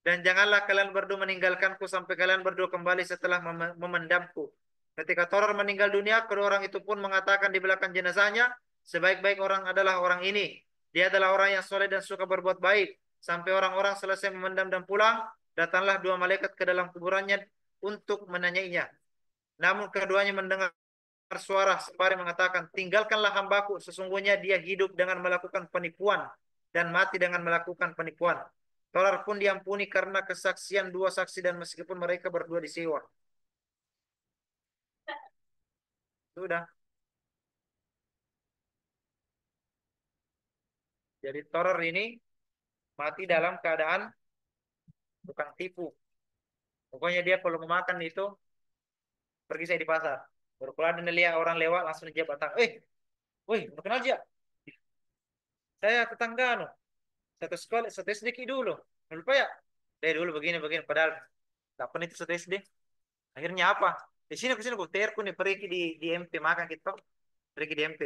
Dan janganlah kalian berdua meninggalkanku sampai kalian berdua kembali setelah memendamku. Ketika Torar meninggal dunia, kedua orang itu pun mengatakan di belakang jenazahnya, sebaik-baik orang adalah orang ini. Dia adalah orang yang soleh dan suka berbuat baik. Sampai orang-orang selesai memendam dan pulang, datanglah dua malaikat ke dalam kuburannya untuk menanyainya. Namun keduanya mendengar suara sembari mengatakan, tinggalkanlah hambaku, sesungguhnya dia hidup dengan melakukan penipuan dan mati dengan melakukan penipuan. Tolar pun diampuni karena kesaksian dua saksi dan meskipun mereka berdua disewa. Sudah. Jadi Torar ini mati dalam keadaan tukang tipu. Pokoknya dia kalau mau makan itu pergi saya di pasar. Baru kalau ada lihat orang lewat langsung dia batang. Woi, mau kenal dia? Saya tetangga no. Satu sekolah, satu SD dulu. Lupa ya? Dari dulu begini-begini. Padahal kapan itu satu SD? Akhirnya apa? Di sini aku terku nih pergi di MP makan gitu. Pergi di MP.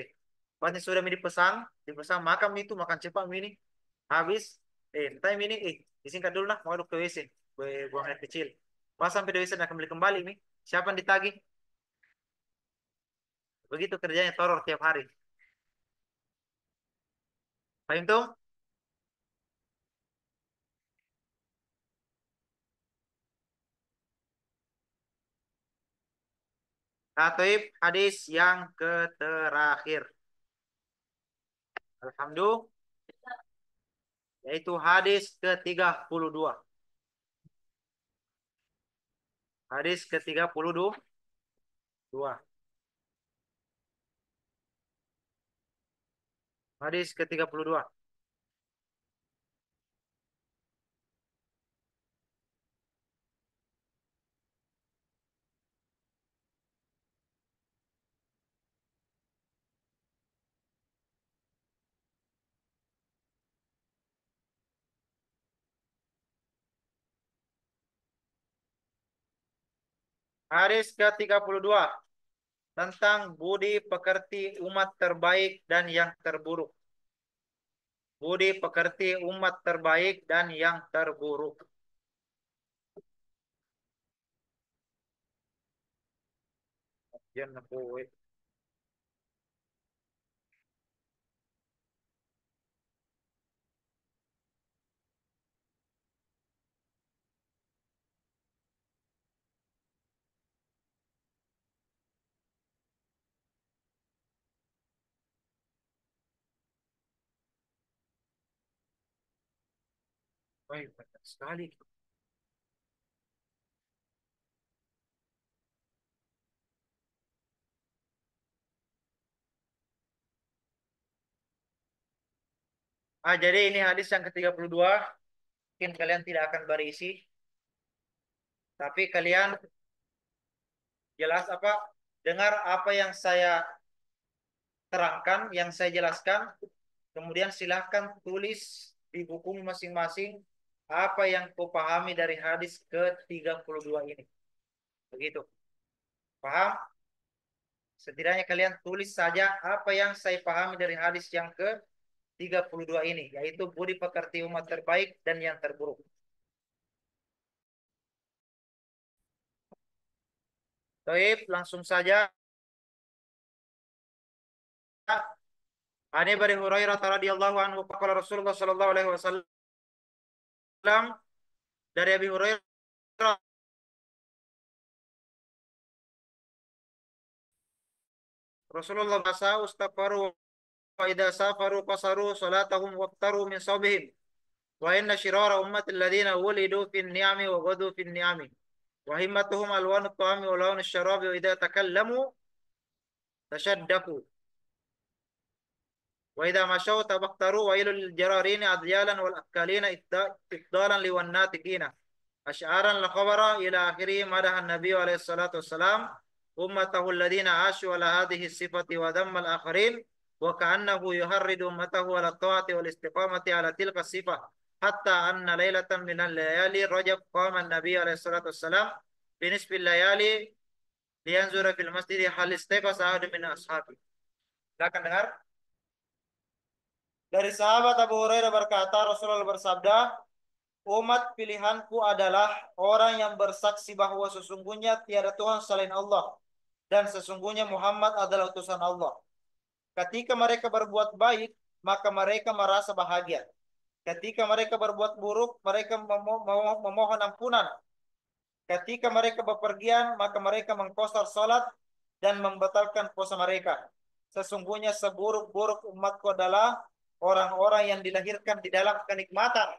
Pas sudah dipesan makan itu makan cepat ini. Habis, time ini, disingkat dulu nah, mau ke WC. Buang air kecil. Pas sampai di WC nak kembali kembali nih. Siapa yang ditagih? Begitu kerjanya toror tiap hari. Paham tuh? Taib hadis yang terakhir. Alhamdulillah. Yaitu hadis ke-32. Hadis ke-32. Hadis ke-32. Hadis ke-32 tentang budi pekerti umat terbaik dan yang terburuk. Budi pekerti umat terbaik dan yang terburuk. Jangan poe. Baik, banyak sekali. Jadi ini hadis yang ke-32. Mungkin kalian tidak akan berisi, tapi kalian jelas apa? dengar apa yang saya terangkan, yang saya jelaskan, kemudian silahkan tulis di buku masing-masing apa yang kau pahami dari hadis ke-32 ini. Begitu. Paham? Setidaknya kalian tulis saja apa yang saya pahami dari hadis yang ke-32 ini, yaitu budi pekerti umat terbaik dan yang terburuk. Baik, langsung saja. Ani Abi Hurairah radhiyallahu anhu qala Rasulullah sallallahu alaihi wasallam, dari Abi Hurairah, Rasulullah basa ustaghfaru wa idza safaru qasaru salatahum waftaru min sawbihim wa inna shirara ummati alladhina wulidu fin ni'ami wa ghadu fin ni'ami wa himmatuhum alwanu at-ta'ami wa lawnu asy-syarabi wa idza takallamu tashaddaku wa idza mashaw tabaqtaru wa ilal jararin adyalan wal akalina ifdalan liwannatikina asy'aran la khabara ila akhirih madahan nabiy alaihi salatu wassalam ummatahu alladhina ashu ala hadhihi sifati wa dhamma al-akharin wa ka'annahu yuharridu ummatahu ala ta'ati wal istiqamati ala tilka sifah hatta anna laylatan min al-layali rajab qama an-nabiy alaihi salatu wassalam bi nisfi al-layali liyanzura fil masjid hal istaqasa ahad min ashabi. Silakan dengar. Dari sahabat Abu Hurairah berkata, Rasulullah bersabda, umat pilihanku adalah orang yang bersaksi bahwa sesungguhnya tiada Tuhan selain Allah dan sesungguhnya Muhammad adalah utusan Allah. Ketika mereka berbuat baik, maka mereka merasa bahagia. Ketika mereka berbuat buruk, mereka memohon ampunan. Ketika mereka bepergian, maka mereka mengqasar salat dan membatalkan puasa mereka. Sesungguhnya seburuk-buruk umatku adalah orang-orang yang dilahirkan di dalam kenikmatan,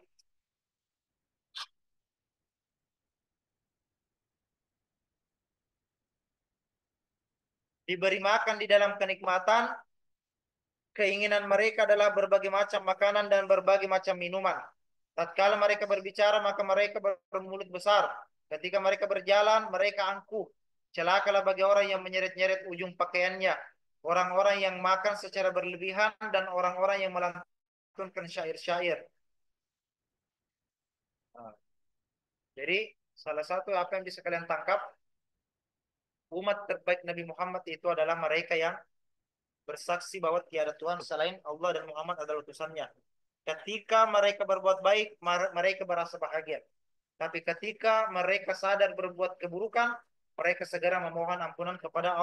diberi makan di dalam kenikmatan, keinginan mereka adalah berbagai macam makanan dan berbagai macam minuman. Tatkala mereka berbicara, maka mereka bermulut besar. Ketika mereka berjalan, mereka angkuh. Celakalah bagi orang yang menyeret-nyeret ujung pakaiannya, orang-orang yang makan secara berlebihan, dan orang-orang yang melantunkan syair-syair. Nah, jadi salah satu apa yang bisa kalian tangkap, umat terbaik Nabi Muhammad itu adalah mereka yang bersaksi bahwa tiada Tuhan selain Allah dan Muhammad adalah utusannya. Ketika mereka berbuat baik, mereka merasa bahagia. Tapi ketika mereka sadar berbuat keburukan, mereka segera memohon ampunan kepada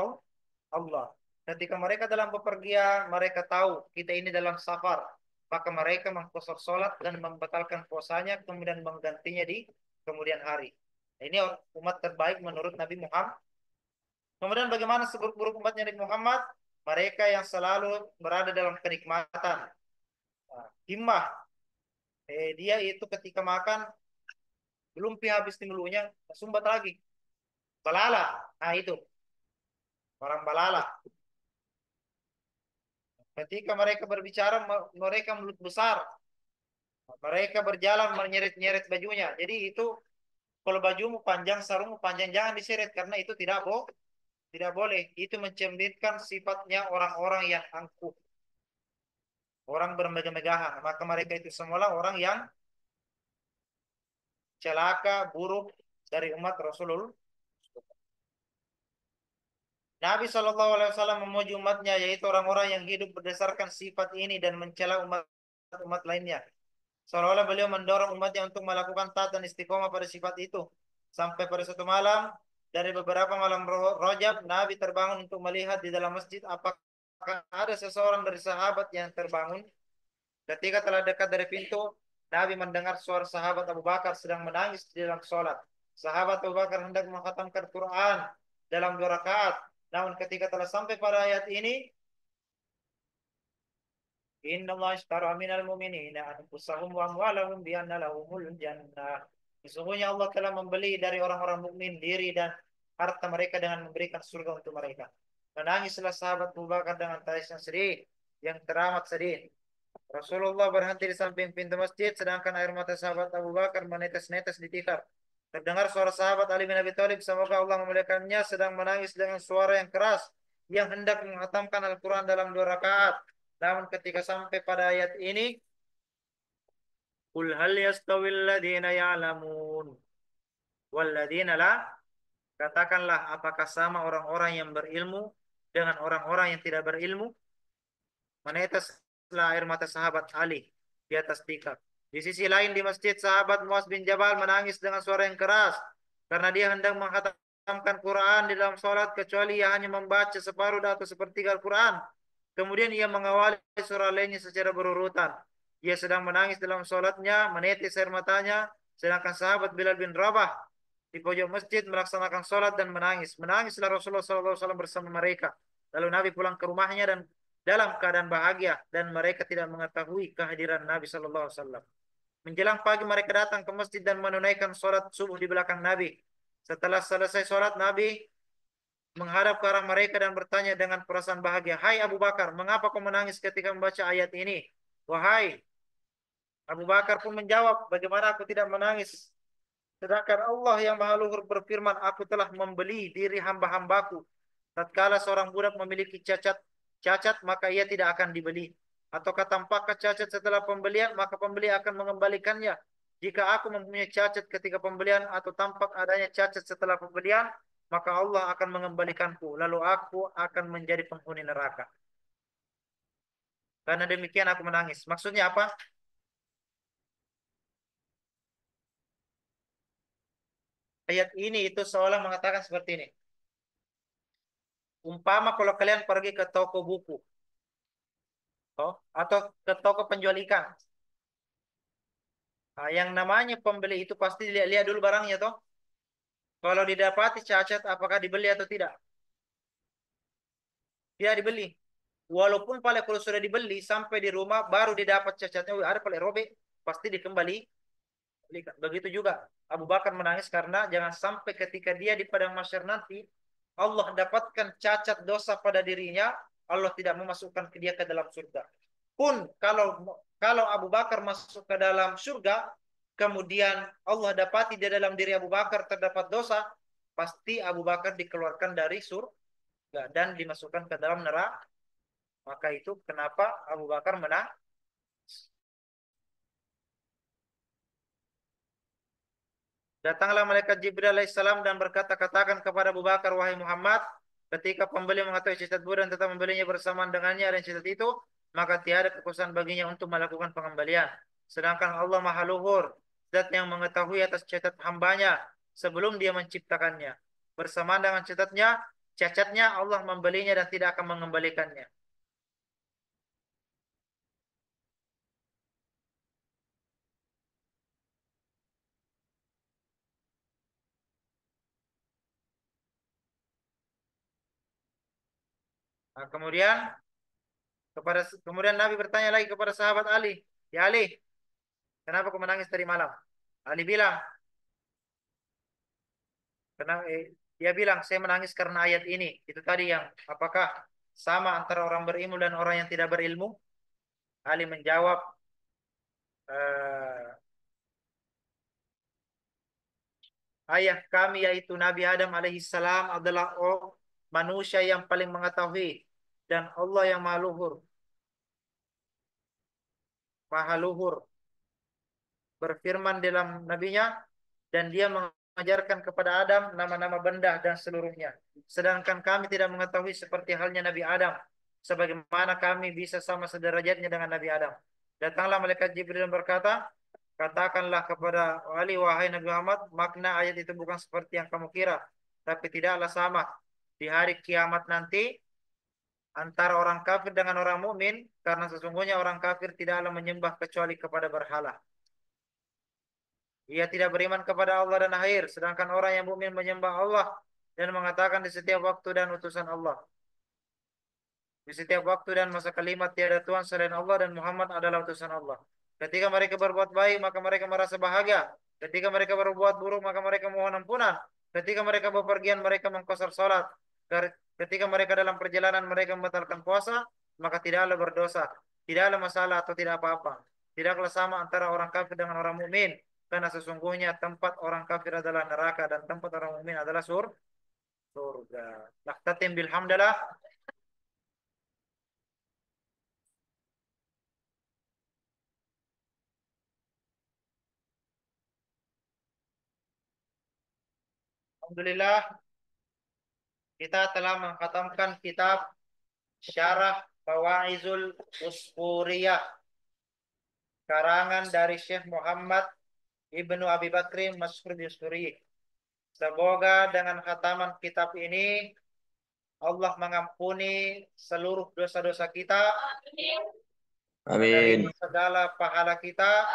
Allah. Ketika mereka dalam bepergian, mereka tahu kita ini dalam safar. Maka mereka mengqasar salat dan membatalkan puasanya, kemudian menggantinya di kemudian hari. Ini umat terbaik menurut Nabi Muhammad. Kemudian bagaimana seburuk-buruk umatnya Nabi Muhammad? Mereka yang selalu berada dalam kenikmatan. Himmah. Dia itu ketika makan, belum habis di mulutnya, sumbat lagi. Balala. Nah itu. Orang balala. Ketika mereka berbicara, mereka mulut besar. Mereka berjalan menyeret-nyeret bajunya. Jadi itu, kalau bajumu panjang, sarungmu panjang, jangan diseret. Karena itu tidak boleh. Itu mencerminkan sifatnya orang-orang yang angkuh. Orang bermegah-megahan. Maka mereka itu semualah orang yang celaka, buruk dari umat Rasulullah. Nabi SAW memuji umatnya, yaitu orang-orang yang hidup berdasarkan sifat ini dan mencela umat lainnya. Seolah-olah beliau mendorong umatnya untuk melakukan taat dan istiqomah pada sifat itu. Sampai pada satu malam, dari beberapa malam Rajab, Nabi terbangun untuk melihat di dalam masjid apakah ada seseorang dari sahabat yang terbangun. Ketika telah dekat dari pintu, Nabi mendengar suara sahabat Abu Bakar sedang menangis di dalam sholat. Sahabat Abu Bakar hendak mengkhatamkan Quran dalam 2 rakaat. Namun ketika telah sampai pada ayat ini, Inna Allah ishtara minal mu'minina anfusahum wa amwalahum bi anna lahumul jannah. Sesungguhnya Allah telah membeli dari orang-orang mukmin diri dan harta mereka dengan memberikan surga untuk mereka. Menangislah sahabat Abu Bakar dengan tangis yang sedih, yang teramat sedih. Rasulullah berhenti di samping pintu masjid, sedangkan air mata sahabat Abu Bakar menetes-netes di tikar. Terdengar suara sahabat Ali bin Abi Thalib, semoga Allah memuliakannya, sedang menangis dengan suara yang keras yang hendak menghatamkan Al-Quran dalam 2 rakaat. Namun ketika sampai pada ayat ini, Qul hal yastawil ladina ya'lamun wal ladina la, katakanlah apakah sama orang-orang yang berilmu dengan orang-orang yang tidak berilmu? Meneteslah air mata sahabat Ali di atas tikar. Di sisi lain di masjid, sahabat Muaz bin Jabal menangis dengan suara yang keras karena dia hendak menghatamkan Quran di dalam sholat, kecuali ia hanya membaca separuh atau sepertiga Al-Quran. Kemudian ia mengawali surah lainnya secara berurutan. Ia sedang menangis dalam sholatnya, menetes air matanya, sedangkan sahabat Bilal bin Rabah di pojok masjid melaksanakan sholat dan menangis. Menangislah Rasulullah SAW bersama mereka. Lalu Nabi pulang ke rumahnya dan dalam keadaan bahagia, dan mereka tidak mengetahui kehadiran Nabi Shallallahu Alaihi Wasallam. Menjelang pagi mereka datang ke masjid dan menunaikan sholat subuh di belakang Nabi. Setelah selesai sholat, Nabi menghadap ke arah mereka dan bertanya dengan perasaan bahagia, "Hai Abu Bakar, mengapa kau menangis ketika membaca ayat ini?" Wahai Abu Bakar pun menjawab, "Bagaimana aku tidak menangis? Sedangkan Allah yang Maha Luhur berfirman, aku telah membeli diri hamba-hambaku. Tatkala seorang budak memiliki cacat, maka ia tidak akan dibeli. Ataukah tampakkah cacat setelah pembelian, maka pembeli akan mengembalikannya. Jika aku mempunyai cacat ketika pembelian atau tampak adanya cacat setelah pembelian, maka Allah akan mengembalikanku. Lalu aku akan menjadi penghuni neraka. Karena demikian aku menangis." Maksudnya apa? Ayat ini itu seolah mengatakan seperti ini. Umpama kalau kalian pergi ke toko buku, oh, atau ke toko penjual ikan. Nah, yang namanya pembeli itu pasti lihat-lihat dulu barangnya toh. Kalau didapati cacat, apakah dibeli atau tidak? Tidak dibeli. Walaupun paling kalau sudah dibeli sampai di rumah baru didapat cacatnya, "Wih, ada paling robek, pasti dikembali." Begitu juga Abu Bakar menangis karena jangan sampai ketika dia di padang mahsyar nanti Allah dapatkan cacat dosa pada dirinya, Allah tidak memasukkan dia ke dalam surga. Pun kalau Abu Bakar masuk ke dalam surga, kemudian Allah dapati di dalam diri Abu Bakar terdapat dosa, pasti Abu Bakar dikeluarkan dari surga dan dimasukkan ke dalam neraka. Maka itu kenapa Abu Bakar menang. Datanglah malaikat Jibril alaihissalam dan berkata, "Katakan kepada Abu Bakar, wahai Muhammad, ketika pembeli mengetahui cacat budak dan tetap membelinya bersamaan dengannya dan cacat itu, maka tiada kekuasaan baginya untuk melakukan pengembalian. Sedangkan Allah Maha Luhur, zat yang mengetahui atas cacat hambanya sebelum dia menciptakannya. Bersamaan dengan cacatnya Allah membelinya dan tidak akan mengembalikannya." Nah, kemudian Nabi bertanya lagi kepada sahabat Ali, "Ya Ali, kenapa kau menangis tadi malam?" Ali bilang, dia bilang, "Saya menangis karena ayat ini." Itu tadi yang apakah sama antara orang berilmu dan orang yang tidak berilmu? Ali menjawab, "Eh, ayah kami yaitu Nabi Adam alaihissalam adalah manusia yang paling mengetahui, dan Allah yang maha luhur berfirman dalam nabinya, dan dia mengajarkan kepada Adam nama-nama benda dan seluruhnya. Sedangkan kami tidak mengetahui seperti halnya Nabi Adam, sebagaimana kami bisa sama sederajatnya dengan Nabi Adam. Datanglah malaikat Jibril dan berkata, "Katakanlah kepada Ali, wahai Nabi Muhammad, makna ayat itu bukan seperti yang kamu kira, tapi tidaklah sama. Di hari kiamat nanti antara orang kafir dengan orang mukmin, karena sesungguhnya orang kafir tidaklah menyembah kecuali kepada berhala. Ia tidak beriman kepada Allah dan akhir, sedangkan orang yang mukmin menyembah Allah dan mengatakan di setiap waktu dan utusan Allah. Di setiap waktu dan masa kalimat tiada Tuhan selain Allah dan Muhammad adalah utusan Allah. Ketika mereka berbuat baik, maka mereka merasa bahagia. Ketika mereka berbuat buruk, maka mereka mohon ampunan. Ketika mereka bepergian, mereka mengkosor salat. Ketika mereka dalam perjalanan, mereka membatalkan puasa, maka tidaklah berdosa. Tidaklah masalah atau tidak apa-apa. Tidaklah sama antara orang kafir dengan orang mukmin. karena sesungguhnya tempat orang kafir adalah neraka dan tempat orang mukmin adalah surga. Naktatim bilhamdalah. Alhamdulillah kita telah mengkhatamkan kitab Syarah Fawaizul Usfuriyah karangan dari Syekh Muhammad Ibnu Abi Bakri Masyhur Yusuri. Semoga dengan khataman kitab ini Allah mengampuni seluruh dosa-dosa kita, menerima Amin. segala pahala kita,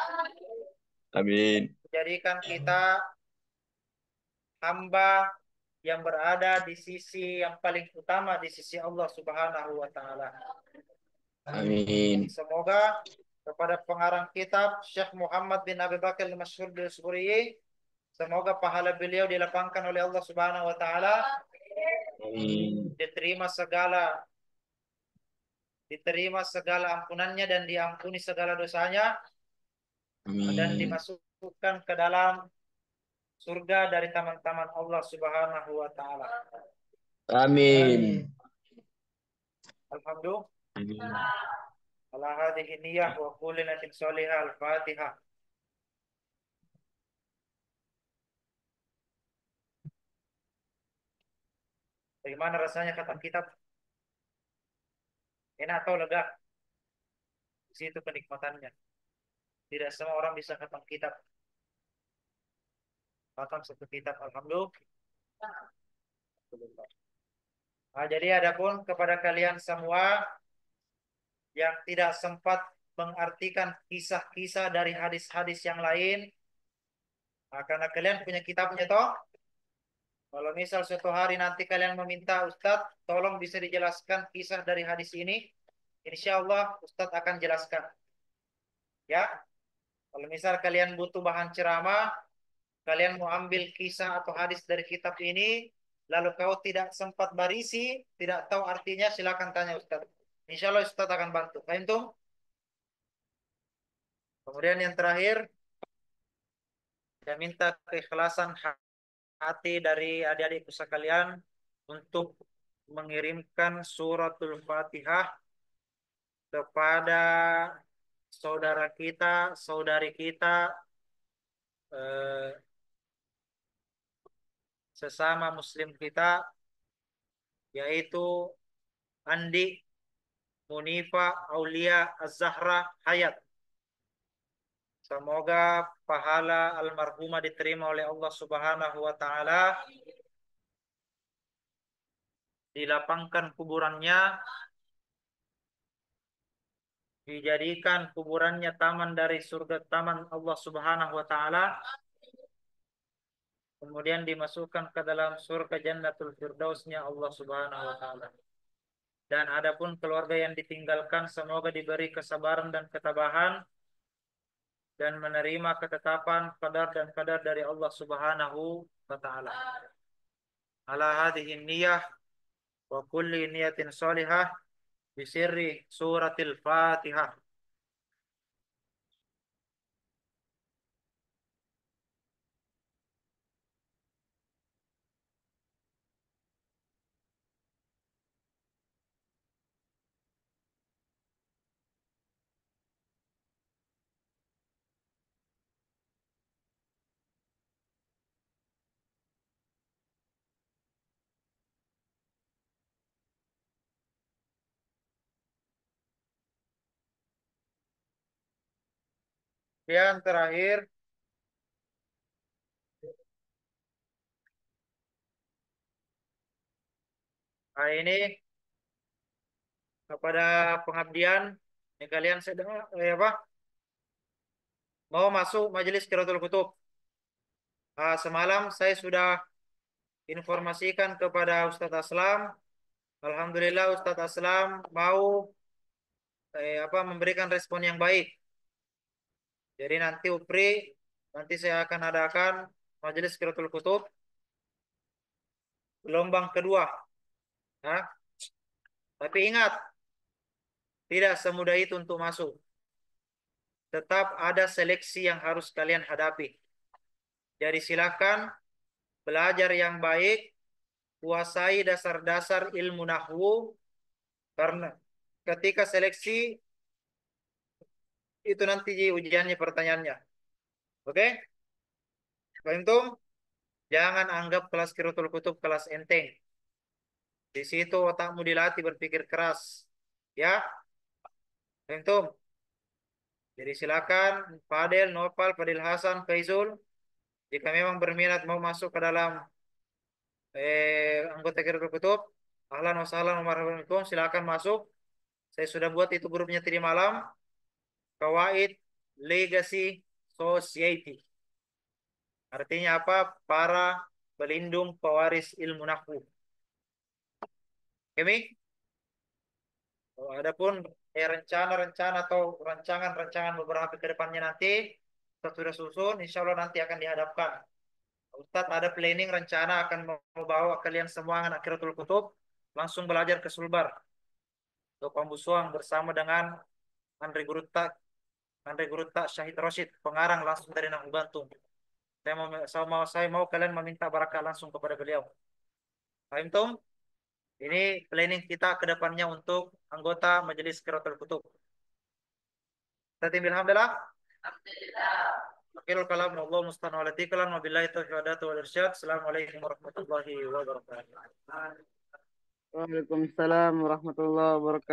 Amin. menjadikan kita hamba yang berada di sisi yang paling utama di sisi Allah Subhanahu wa taala. Amin. Semoga kepada pengarang kitab Syekh Muhammad bin Abi Bakar Al-Masyhur Al-Suriyi, semoga pahala beliau dilapangkan oleh Allah Subhanahu wa taala, Amin. diterima segala ampunannya dan diampuni segala dosanya dan Amin. dimasukkan ke dalam surga dari taman-taman Allah Subhanahu wa taala. Amin. Alhamdulillah. Amin. Ala hadhihi niyyah wa kulli natin salihah al-Fatihah. Bagaimana rasanya kata kitab? Enak atau lega? Di situ kenikmatannya. Tidak semua orang bisa khatam kitab. Khatam satu kitab, alhamdulillah. Nah, jadi adapun kepada kalian semua yang tidak sempat mengartikan kisah-kisah dari hadis-hadis yang lain, nah, karena kalian punya kitabnya toh. Kalau misal suatu hari nanti kalian meminta Ustadz, tolong bisa dijelaskan kisah dari hadis ini, insya Allah Ustadz akan jelaskan. Ya, kalau misal kalian butuh bahan ceramah, kalian mau ambil kisah atau hadis dari kitab ini, lalu kau tidak sempat barisi, tidak tahu artinya, silakan tanya Ustadz. Insya Allah Ustadz akan bantu. Paham tuh? Kemudian yang terakhir, saya minta keikhlasan hati dari adik-adik sekalian untuk mengirimkan suratul Fatihah kepada saudara kita, saudari kita, eh, sesama muslim kita, yaitu Andi Munifa Aulia Az-Zahra Hayat. Semoga pahala almarhumah diterima oleh Allah Subhanahu wa taala, dilapangkan kuburannya, dijadikan kuburannya taman dari surga, taman Allah Subhanahu wa taala, kemudian dimasukkan ke dalam surga Jannatul Firdausnya Allah Subhanahu wa taala. Dan adapun keluarga yang ditinggalkan, semoga diberi kesabaran dan ketabahan dan menerima ketetapan qadar dan qadar dari Allah Subhanahu wa taala. Ala hadhihi niyyah wa kulli niyatin salihah bisirri suratil Fatihah. Yang terakhir, nah ini kepada pengabdian, ini kalian sedang apa? Mau masuk majelis Qiraatul Kutub. Semalam saya sudah informasikan kepada Ustadz Aslam. Alhamdulillah Ustadz Aslam mau memberikan respon yang baik. Jadi nanti UPRI, nanti saya akan adakan majelis Qiraatul Kutub gelombang kedua. Ya. Tapi ingat, tidak semudah itu untuk masuk. Tetap ada seleksi yang harus kalian hadapi. Jadi silakan belajar yang baik, kuasai dasar-dasar ilmu nahwu, karena ketika seleksi itu nanti ujiannya pertanyaannya. Oke? Paham tuh? Jangan anggap kelas Qiraatul Kutub kelas enteng. Di situ otakmu dilatih berpikir keras. Ya, paham tuh? Jadi silakan Fadel, Nopal, Fadil Hasan, Faizul, jika memang berminat mau masuk ke dalam anggota Qiraatul Kutub, ahlan wa sahlan wa marhaban bikum, silakan masuk. Saya sudah buat itu grupnya tadi malam. Kawaid Legacy Society. Artinya apa? Para pelindung pewaris ilmu nahwu. Oke, Mi? Adapun rencana-rencana atau rancangan-rancangan beberapa ke depannya nanti, kita sudah susun, insya Allah nanti akan dihadapkan. Ustadz ada planning rencana akan membawa kalian semua anak Qiraatul Kutub langsung belajar ke Sulbar atau Pambusuang bersama dengan Andre Gurutta Syahid Roshid, pengarang langsung dari Nahwu Bantung. Saya mau kalian meminta barakah langsung kepada beliau. Paham Tom? Ini planning kita ke depannya untuk anggota Majelis Qiraatul Kutub. Tatim alhamdulillah. Akhirul kalam Allah musta'an wa latikalan wa billahi taufiq wal irsyad. Assalamualaikum warahmatullahi wabarakatuh. Waalaikumsalam warahmatullahi wabarakatuh.